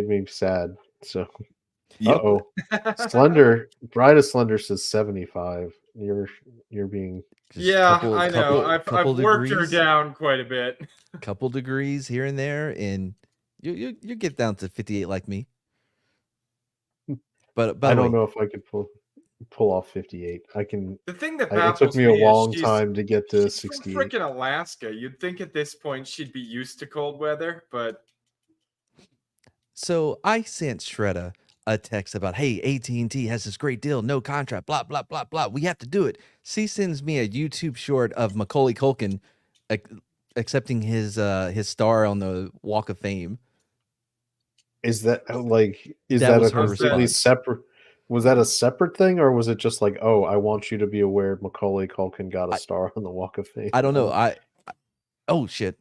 me sad. So, Yep. oh, Slender Bride of Slender says 75. You're being just Yeah, couple I know. couple couple I've worked her degrees, down quite a bit. couple degrees here and there, and you get down to 58 like me. But by I the don't way, know if I could pull off 58. I can. The thing that It took baffles me a me is long time to get to she's from 68. freaking Alaska. You'd think at this point she'd be used to cold weather, but so I sent Shredda a text about, hey, AT&T has this great deal, no contract, blah blah blah blah. We have to do it. She sends me a YouTube short of Macaulay Culkin accepting his star on the Walk of Fame. Is that is That that was a her completely response. separate? Was that a separate thing, or was it just like, oh, I want you to be aware Macaulay Culkin got a I- star on the Walk of Fame? I don't know. Oh shit.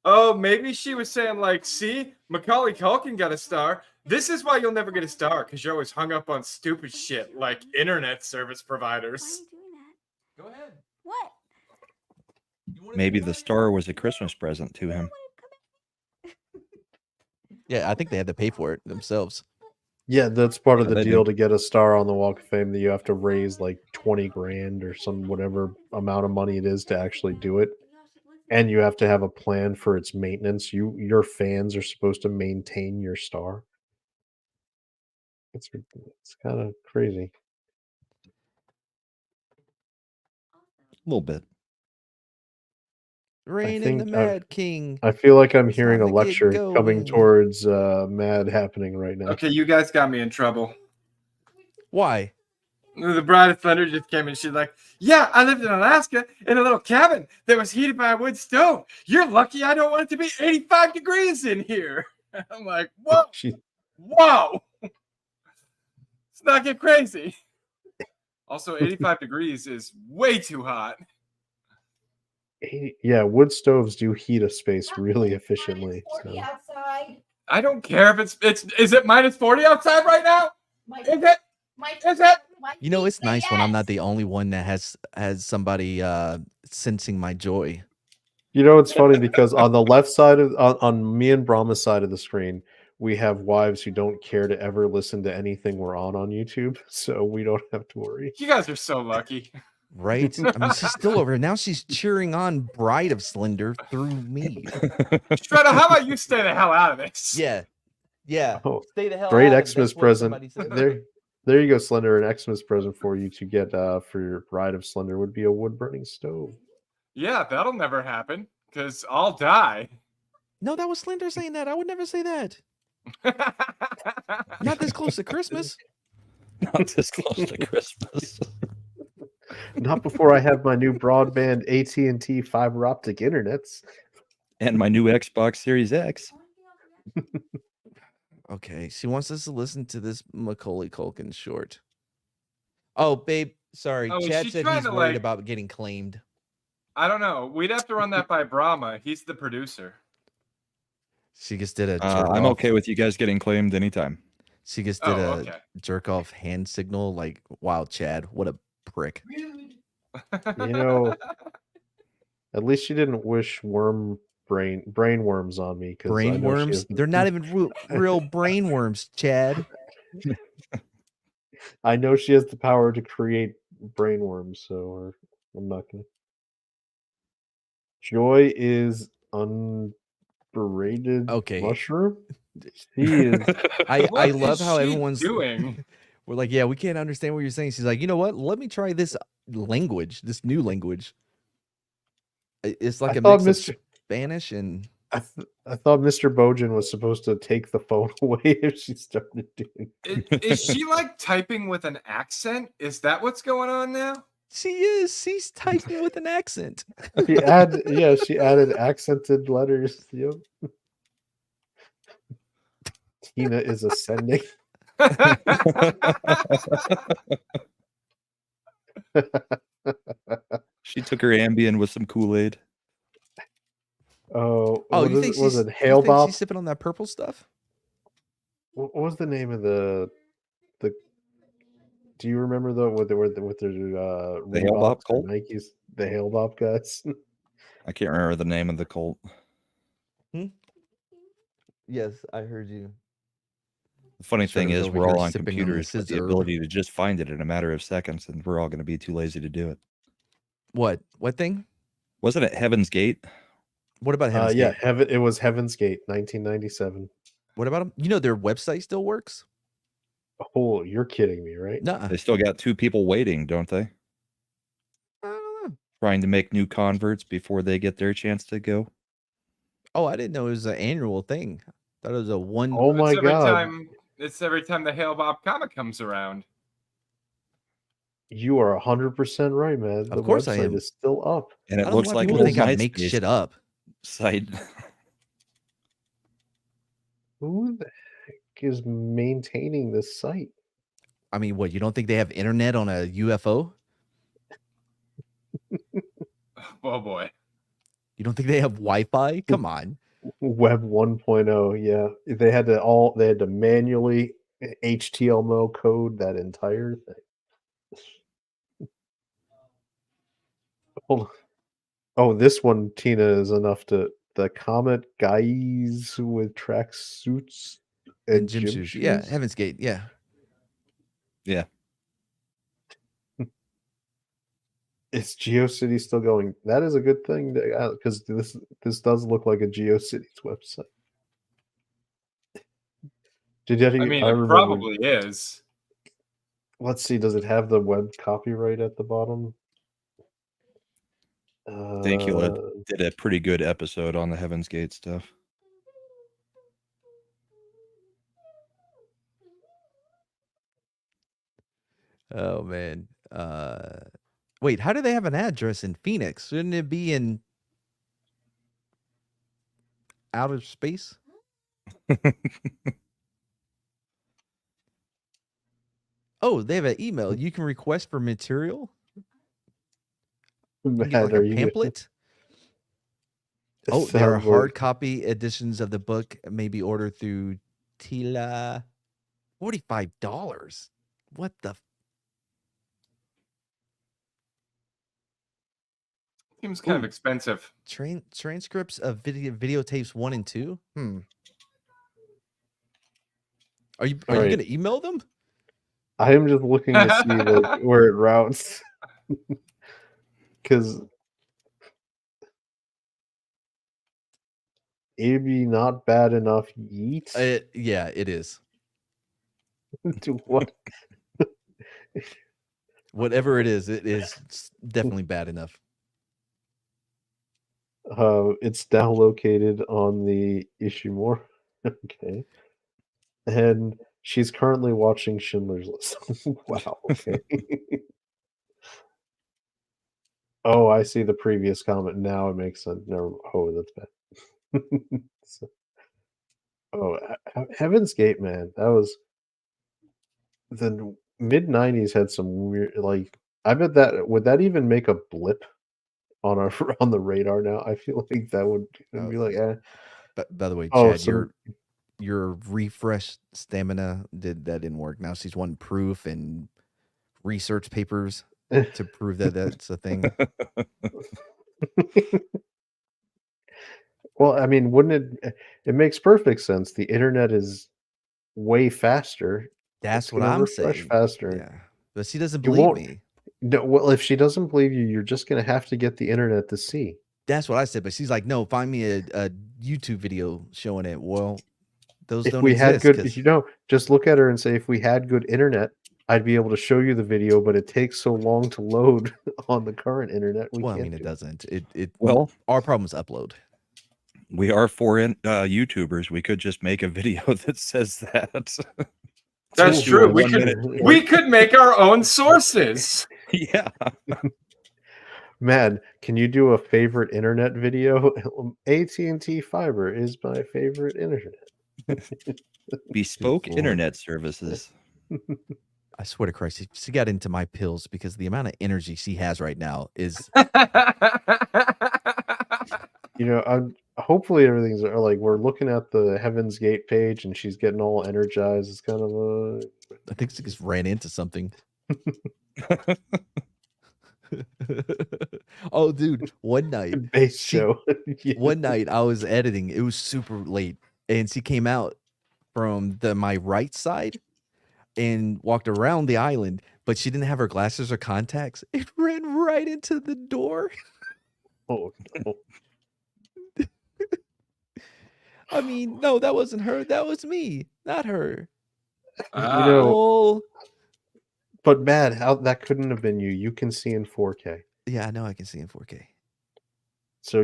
oh, maybe she was saying like, see, Macaulay Culkin got a star. This is why you'll never get a star, because you're always hung up on stupid shit like internet service providers. Why are you doing that? Go ahead. What? Maybe the star was a Christmas present to him. Yeah, I think they had to pay for it themselves. Yeah, that's part of Yeah, the they deal do. to get a star on the Walk of Fame. That you have to raise like 20 grand or some whatever amount of money it is to actually do it, and you have to have a plan for its maintenance. Your fans are supposed to maintain your star. It's kind of crazy. A little bit. Reign in the think Mad King. I feel like I'm It's hearing time a to get lecture coming going. towards Mad happening right now. Okay, you guys got me in trouble. Why? The Bride of Thunder just came and she's like, yeah, I lived in Alaska in a little cabin that was heated by a wood stove. You're lucky I don't want it to be 85 degrees in here. I'm like, whoa, whoa. Let's not get crazy. Also, 85 degrees is way too hot. Yeah, wood stoves do heat a space really efficiently. So. Outside. I don't care if is it minus 40 outside right now? Is it? Is it? You know, it's nice when I'm not the only one that has somebody sensing my joy. You know, it's funny because on the left side of on me and Brahma's side of the screen, we have wives who don't care to ever listen to anything we're on YouTube, so we don't have to worry. You guys are so lucky. Right? I mean, she's still over here. Now she's cheering on Bride of Slender through me. Shredder, how about you stay the hell out of this? Yeah. Yeah. Oh, Stay the hell great out of it. Xmas That's what present. somebody said. There you go, Slender. An Xmas present for you to get for your Bride of Slender would be a wood burning stove. Yeah, that'll never happen because I'll die. No, that was Slender saying that. I would never say that. Not this close to Christmas. Not this close to Christmas. Not before I have my new broadband AT&T fiber optic internets. And my new Xbox Series X. Okay, she wants us to listen to this Macaulay Culkin short. Oh, babe, sorry. Oh, is Chad she said trying he's to, worried like- about getting claimed. I don't know. We'd have to run that by Brahma. He's the producer. She just did a jerk I'm off. okay with you guys getting claimed anytime. She just did a okay. jerk off hand signal. Like, wow, Chad, what a prick. You know, at least she didn't wish brain worms on me. Brain worms? They're not even real brain worms, Chad. I know she has the power to create brain worms, so I'm not gonna. Joy is unberated mushroom. She is. I love how she everyone's doing? We're like, yeah, we can't understand what you're saying. She's like, you know what? Let me try this language, this new language. It's like a mix of Spanish and. I thought Mr. Bojan was supposed to take the phone away if she started doing. Is she like typing with an accent? Is that what's going on now? She is. She's typing with an accent. She added accented letters. Yep. Tina is ascending. She took her Ambien with some Kool-Aid. Oh, you think was it Hail she's Bop? sipping on that purple stuff? What was the name of the Do you remember though with their The Reeboks Hale-Bopp or cult? Nikes, the Hale-Bopp guys? I can't remember the name of the cult. Yes, I heard you. The funny thing Trevor's is, over we're here all on sipping on the computers with the scissor. ability to just find it in a matter of seconds, and we're all going to be too lazy to do it. What? What thing? Wasn't it Heaven's Gate? What about Heaven's Yeah, Gate? it was Heaven's Gate, 1997. What about them? You know their website still works? Oh, you're kidding me, right? Nuh-uh. They still got 2 people waiting, don't they? I don't know. Trying to make new converts before they get their chance to go. Oh, I didn't know it was an annual thing. I thought it was a one. Oh my god. It's every time the Hale-Bopp comic comes around. You are 100% right, man. The Of course I website am. is still up. And I it don't know looks why like people an think old I make MySpace shit up. site. Who the heck is maintaining this site? I mean, what? You don't think they have internet on a UFO? Oh boy. You don't think they have Wi-Fi? Come on. Web 1.0, yeah. They had to manually HTML code that entire thing. Hold on. Oh, this one, Tina, is enough to the Comet guys with track suits and gym gym shoes. Yeah, shoes. Heaven's Gate. Yeah. Yeah. Is GeoCities still going? That is a good thing because this does look like a GeoCities website. I mean, it probably is. Let's see. Does it have the web copyright at the bottom? Thank you. Did a pretty good episode on the Heaven's Gate stuff. Oh man. Wait, how do they have an address in Phoenix? Shouldn't it be in outer space? Oh, they have an email. You can request for material. You can get like a pamphlet. Oh, there are hard copy editions of the book may be ordered through Tila. $45. What the? Seems kind of expensive. Transcripts of videotapes 1 and 2. Are you going to email them? I am just looking to see like where it routes, because it'd be not bad enough. Yeet. Yeah, it is. To what? Whatever it is definitely bad enough. It's now located on the Ishimura. Okay. And she's currently watching Schindler's List. Wow. Okay. Oh, I see the previous comment. Now it makes sense. No, oh, that's bad. Heaven's Gate, man. That was the mid 90s had some weird, like, I bet that would that even make a blip on our on the radar now? I feel like that would be like, eh. But by the way, Chad, your refresh stamina didn't work. Now she's wanting proof and research papers to prove that that's a thing. Well, I mean, wouldn't it makes perfect sense. The internet is way faster. That's what I'm saying. Faster. Yeah. But she doesn't believe me. No, well, if she doesn't believe you, you're just going to have to get the internet to see. That's what I said, but she's like, "No, find me a YouTube video showing it." Well, those if don't we exist. Had good, just look at her and say, if we had good internet, I'd be able to show you the video, but it takes so long to load on the current internet. Well, I mean, it doesn't. Well, our problem is upload. We are 4 YouTubers. We could just make a video that says that. That's true. We could make our own sources. Yeah. Man, can you do a favorite internet video? AT&T fiber is my favorite internet. Bespoke internet services. I swear to Christ, she got into my pills because the amount of energy she has right now is. Hopefully everything's like we're looking at the Heaven's Gate page and she's getting all energized. It's kind of I think she just ran into something. Oh, dude, one night, Base she show. Yeah. one night I was editing. It was super late, and she came out from my right side and walked around the island, but she didn't have her glasses or contacts. It ran right into the door. Oh no. I mean, no, that wasn't her. That was me, not her. You know, Oh, but Matt, how that couldn't have been you. You can see in 4K. yeah, I know I can see in 4K. So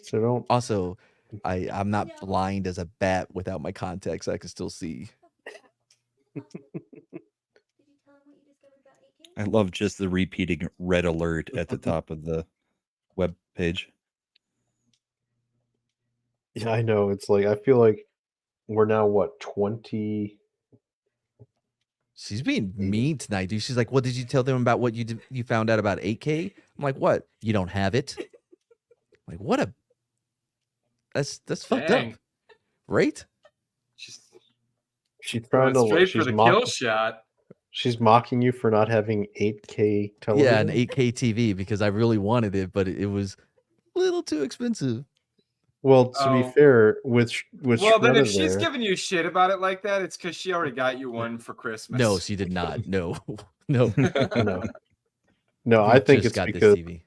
so don't. Also, I'm not blind as a bat without my contacts. I can still see. I love just the repeating red alert at the top of the web page. Yeah, I know. It's like I feel like we're now what 20. She's being mean tonight, dude. She's like, "What did you tell them about what you found out about 8K?" I'm like, "What? You don't have it?" Like, what a that's fucked up, Dang. right? She's She's going trying to. straight for She's the kill mocking. shot. She's mocking you for not having 8K television. Yeah, an 8K TV because I really wanted it, but it was a little too expensive. Well, to be Oh. fair, with Well, then if Shredder she's there, giving you shit about it like that, it's because she already got you one for Christmas. No, she did not. No, no. no, I We think just it's got this because TV.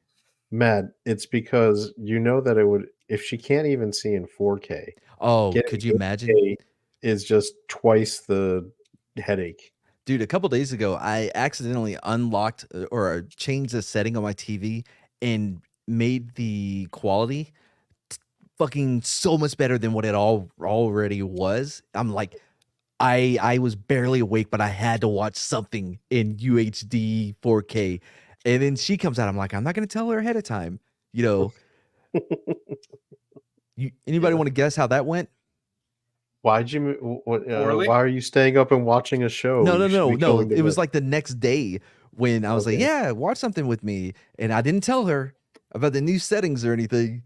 Matt, it's because you know that it would if she can't even see in 4K. Oh, Getting could you imagine? 8K is just twice the headache. Dude, a couple days ago, I accidentally unlocked or changed the setting on my TV and made the quality fucking so much better than what it already was. I'm like, I was barely awake, but I had to watch something in UHD 4K. And then she comes out. I'm like, I'm not going to tell her ahead of time. You know, anybody want to guess how that went? Why'd you? Poorly? Why are you staying up and watching a show? No, You should be no. going to It was bed. like the next day when I was like, Okay. yeah, watch something with me. And I didn't tell her about the new settings or anything.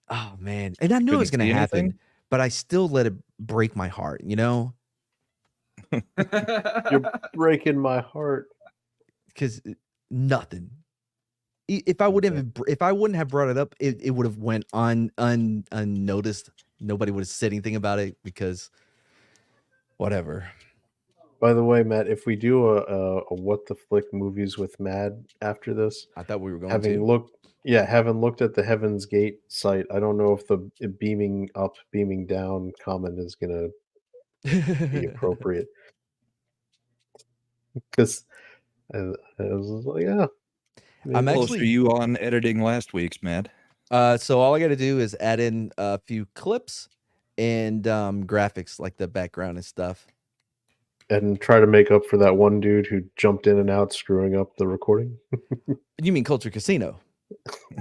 Oh, man. And I knew it was Couldn't going to see happen, anything? but I still let it break my heart, you know? You're breaking my heart. Because nothing. If I wouldn't Okay. have brought it up, it would have went unnoticed. Nobody would have said anything about it because whatever. By the way, Matt, if we do a what the flick movies with Mad after this, I thought we were going having looked at the Heaven's Gate site, I don't know if the beaming up, beaming down comment is gonna be to. appropriate because I was like, yeah. I'm maybe. Close are you on editing last week's, Matt? So all I got to do is add in a few clips and graphics like the background and stuff. And try to make up for that one dude who jumped in and out, screwing up the recording. You mean Culture Casino?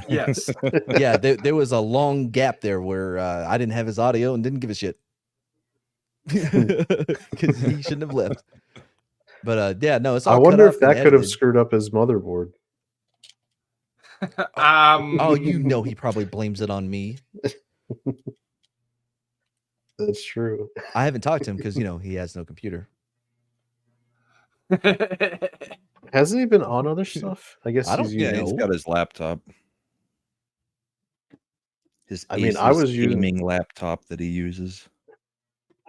Yes. Yeah, there was a long gap there where I didn't have his audio and didn't give a shit because he shouldn't have left. But yeah, no, it's all. I wonder cut if up and that could have edited. screwed up his motherboard. Oh, you know he probably blames it on me. That's true. I haven't talked to him because he has no computer. Hasn't he been on other stuff? I guess I don't he's Yeah, using. he's got his laptop. His I mean, Asus I was using- gaming laptop that he uses.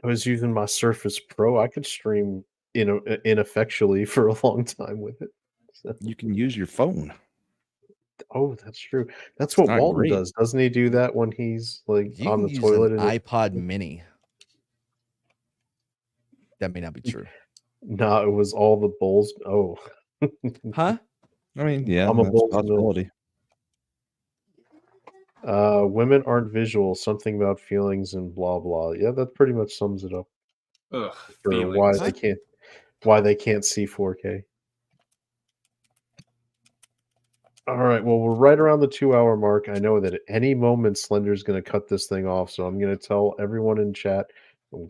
I was using my Surface Pro. I could stream ineffectually for a long time with it. So- You can use your phone. Oh, that's true. That's It's what not Walton great. does, doesn't he? Do that when he's like You on can the use toilet? an And iPod Mini. That may not be true. no, it was all the bowls. Oh, Huh? I mean, yeah, I'm a that's a Bulls milk. possibility. Women aren't visual. Something about feelings and blah blah. Yeah, that pretty much sums it up Ugh, for feelings. why they can't see 4K. All right. Well, we're right around the 2-hour mark. I know that at any moment Slender's going to cut this thing off, so I'm going to tell everyone in chat